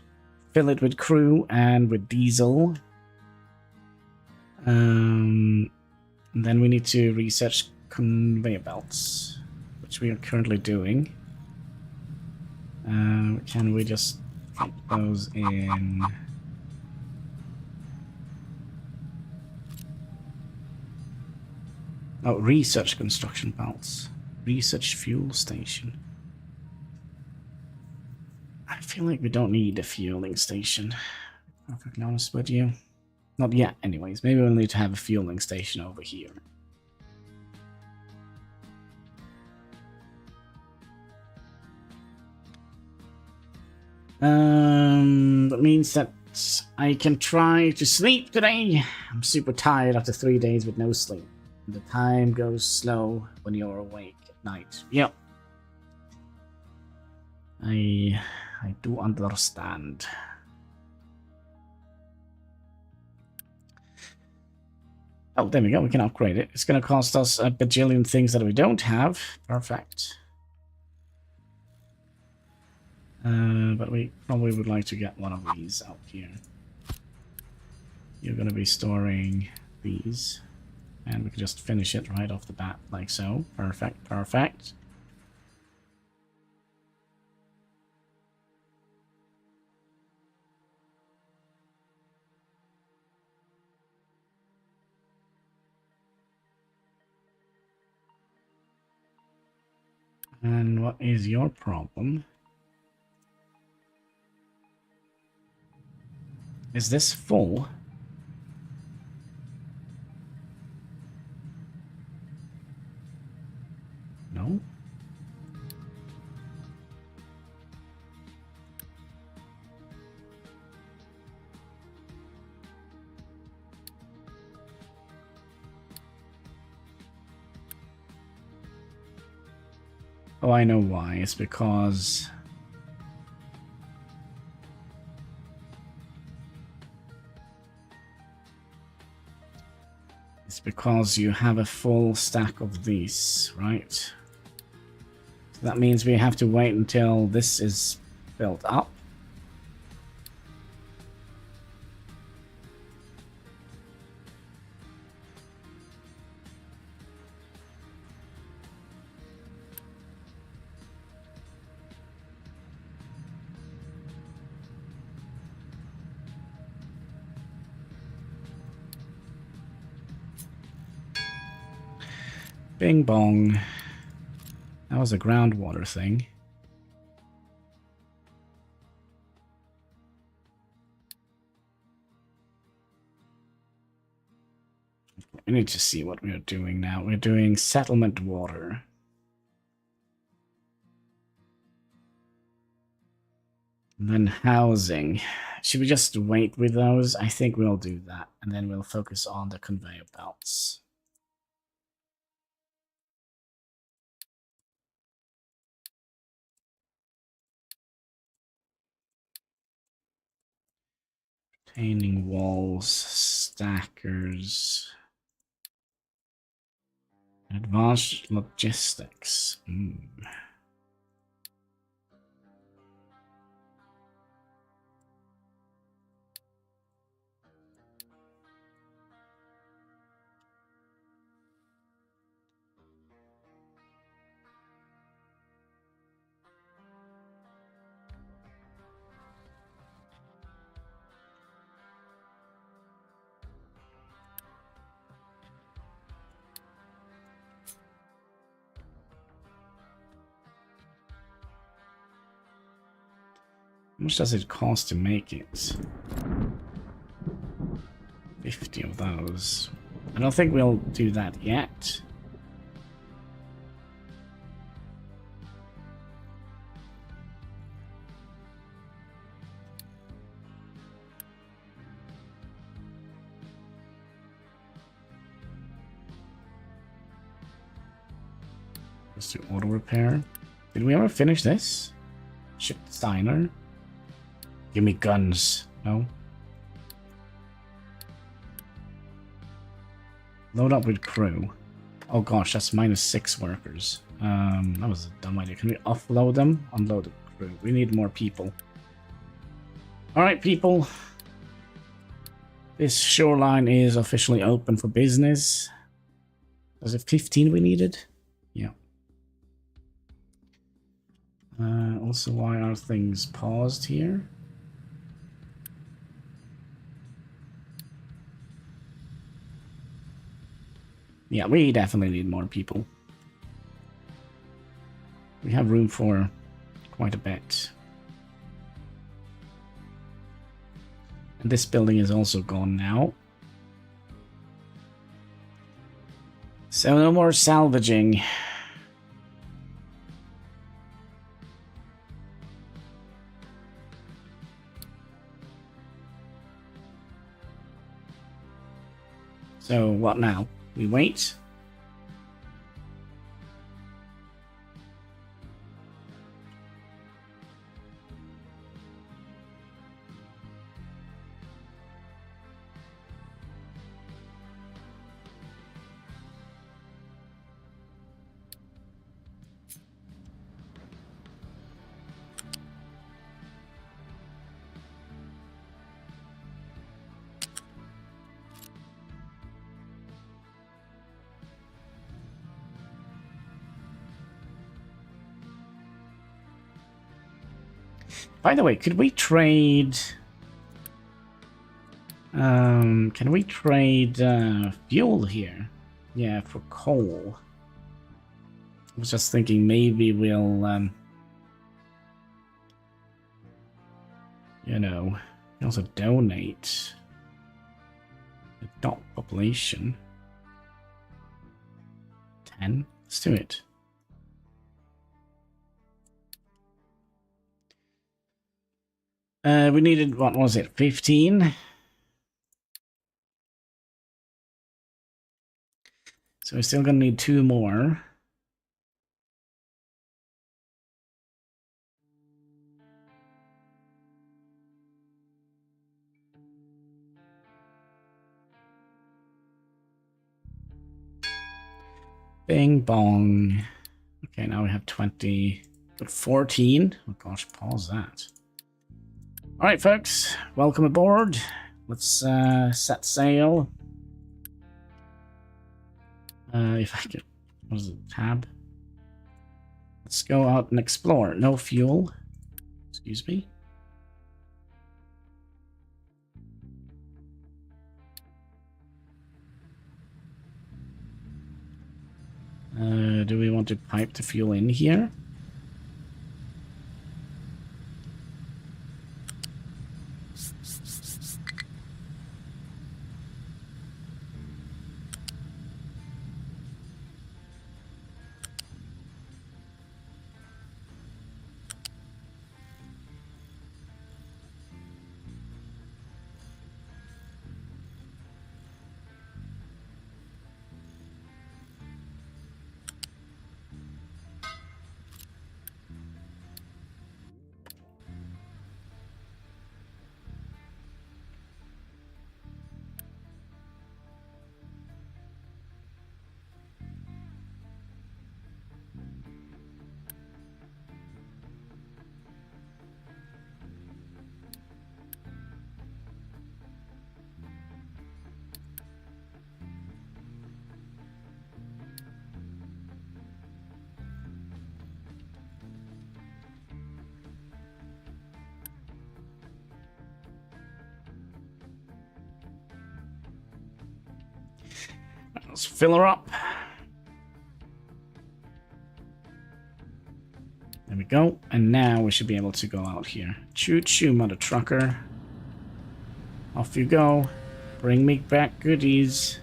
fill it with crew and with diesel. And then we need to research conveyor belts, which we are currently doing. Can we just put those in? Oh, research construction belts. Research fuel station. I feel like we don't need a fueling station. I'm perfectly honest with you. Not yet, anyways. Maybe we'll need to have a fueling station over here. That means that I can try to sleep today. I'm super tired after 3 days with no sleep. The time goes slow when you're awake at night. Yep. I do understand. Oh, there we go. We can upgrade it. It's going to cost us a bajillion things that we don't have. Perfect. But we probably would like to get one of these out here. You're going to be storing these. And we can just finish it right off the bat, like so. Perfect, perfect. And what is your problem? Is this full? No? Oh, I know why. It's because... It's because you have a full stack of these, right? So that means we have to wait until this is built up. Bing bong. That was a groundwater thing. We need to see what we're doing now. We're doing settlement water. And then housing. Should we just wait with those? I think we'll do that. And then we'll focus on the conveyor belts. Retaining walls, stackers, advanced logistics. How much does it cost to make it? 50 of those. I don't think we'll do that yet. Let's do auto repair. Did we ever finish this? Ship designer. Give me guns. No. Load up with crew. Oh gosh, that's -6 workers. That was a dumb idea. Can we offload them? Unload the crew. We need more people. Alright, people. This shoreline is officially open for business. Was it 15 we needed? Yeah. Also, why are things paused here? Yeah, we definitely need more people. We have room for quite a bit. And this building is also gone now. So no more salvaging. So what now? We wait? By the way, could we trade... can we trade fuel here? Yeah, for coal. I was just thinking maybe we'll, you know, also donate the dot population. 10. Let's do it. We needed, what was it, 15? So we're still gonna need 2 more. Bing bong. Okay, now we have 20, but 14. Oh gosh, pause that. All right, folks, welcome aboard. Let's set sail. If I could, what is it, tab? Let's go out and explore. No fuel. Excuse me. Do we want to pipe the fuel in here? Let's fill her up. There we go. And now we should be able to go out here. Choo-choo, mother trucker. Off you go. Bring me back goodies.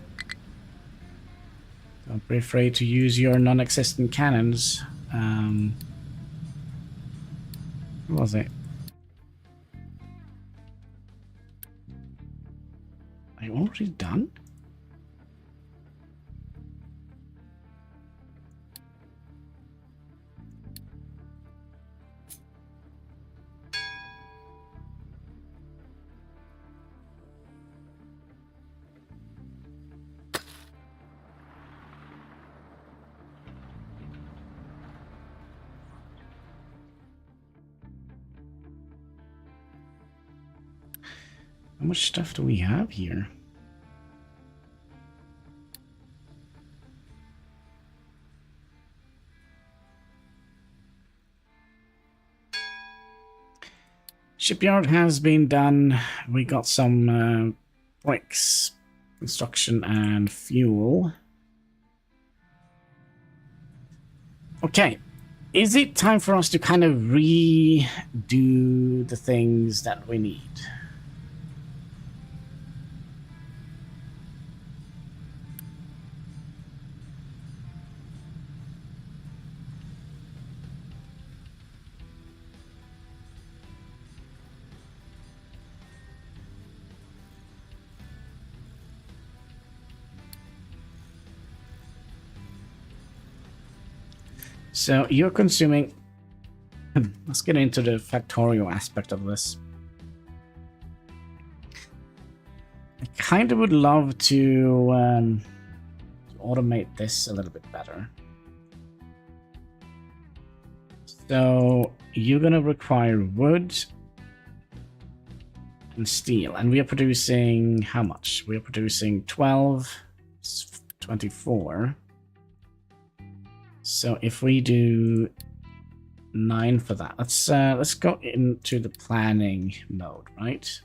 Don't be afraid to use your non-existent cannons. What was it? Are you already done? How much stuff do we have here? Shipyard has been done. We got some bricks, construction, and fuel. Okay. Is it time for us to kind of redo the things that we need? So you're consuming... Let's get into the factorial aspect of this. I kind of would love to automate this a little bit better. So you're going to require wood and steel. And we are producing how much? We are producing 12, 24. So if we do 9 for that, let's go into the planning mode, right?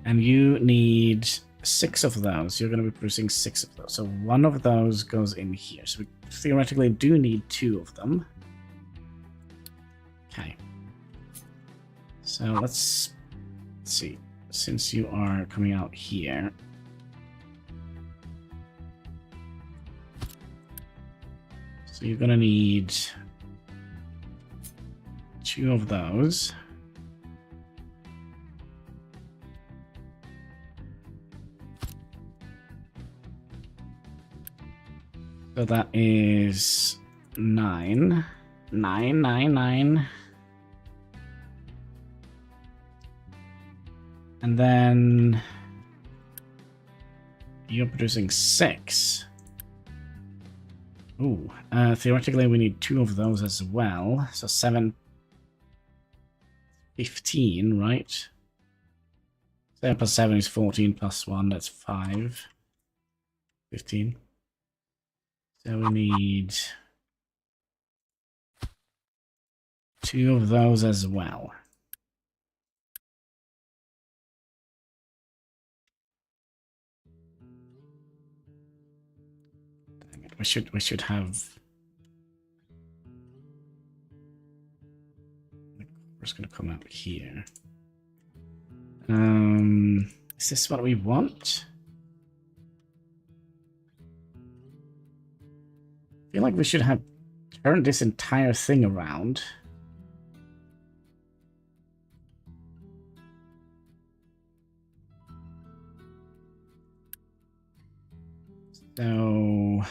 And you need 6 of those. You're going to be producing 6 of those. So 1 of those goes in here. So we theoretically do need 2 of them. Okay. So let's see. Since you are coming out here, so you're gonna need 2 of those. So that is 9. 9, 9, 9. And then you're producing 6. Ooh, theoretically we need 2 of those as well. So 7, 15, right? 7 plus 7 is 14 plus 1, that's 5. 15. So we need 2 of those as well. Dang it, we should have... We're just gonna come out here. Is this what we want? I feel like we should have turned this entire thing around. So...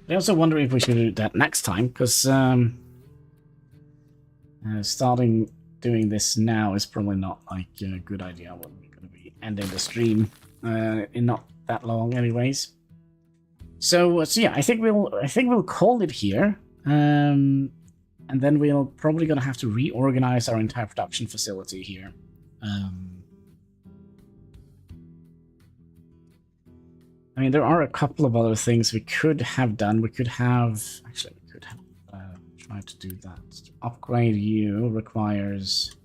I also wonder if we should do that next time, because starting doing this now is probably not like a good idea when we're going to be ending the stream in not that long, anyways. So yeah, I think we'll call it here, and then we're probably going to have to reorganize our entire production facility here. I mean, there are a couple of other things we could have done. We could have... Actually, we could have tried to do that. To upgrade you requires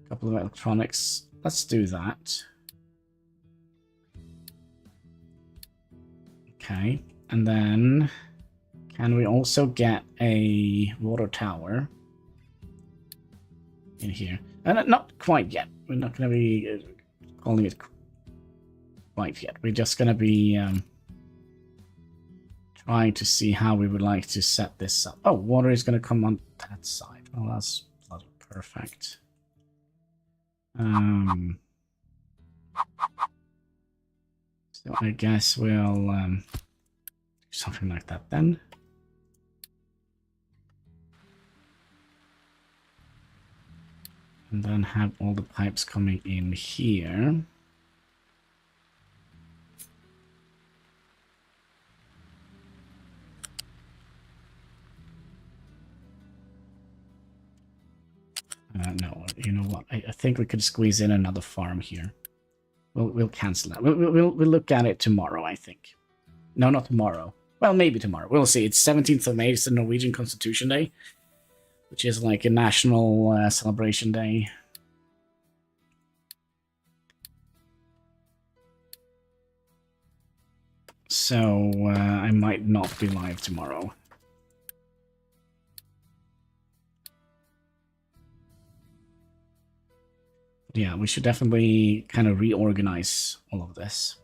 a couple of electronics. Let's do that. Okay. And then... Can we also get a water tower in here? Not quite yet. We're not going to be calling it quite yet. We're just going to be trying to see how we would like to set this up. Oh, water is going to come on that side. Well, that's bloody perfect. So I guess we'll do something like that then. And then have all the pipes coming in here. no, you know what? I think we could squeeze in another farm here. We'll cancel that. We'll look at it tomorrow, I think. No, not tomorrow. Well, maybe tomorrow. We'll see. It's 17th of May. It's the Norwegian Constitution Day, which is like a national celebration day. So I might not be live tomorrow. Yeah, we should definitely kind of reorganize all of this.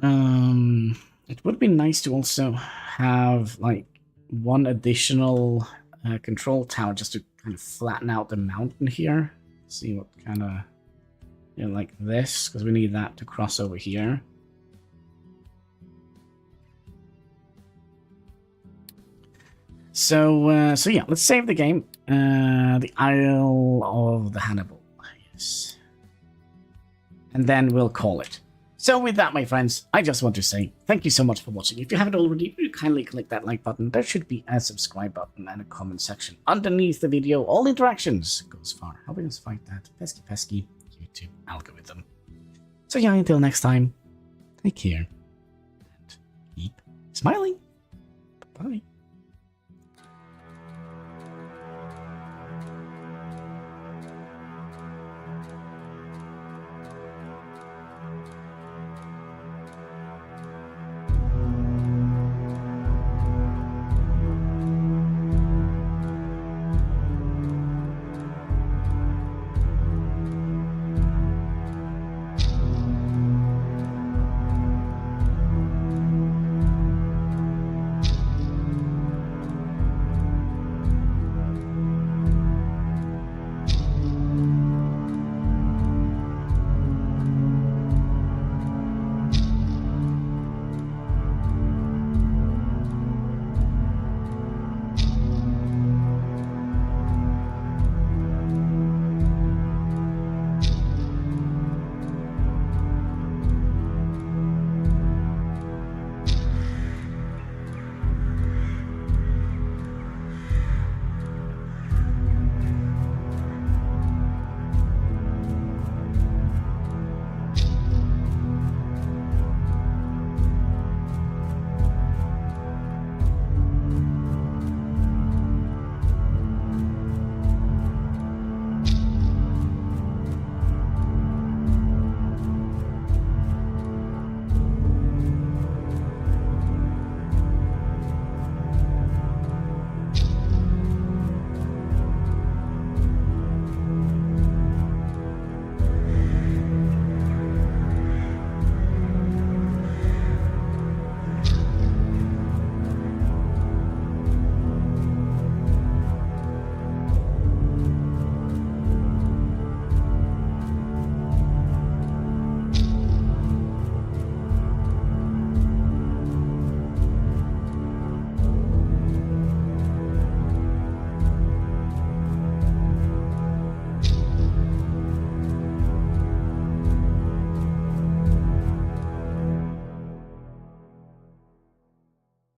It would be nice to also have like one additional control tower just to kind of flatten out the mountain here. See what kind of, you know, like this, because we need that to cross over here. So yeah, let's save the game. The Isle of the Hannibal, yes. And then we'll call it. So with that, my friends, I just want to say thank you so much for watching. If you haven't already, kindly click that like button. There should be a subscribe button and a comment section underneath the video. All interactions goes far, helping us fight that pesky YouTube algorithm. So yeah, until next time, take care and keep smiling. Bye.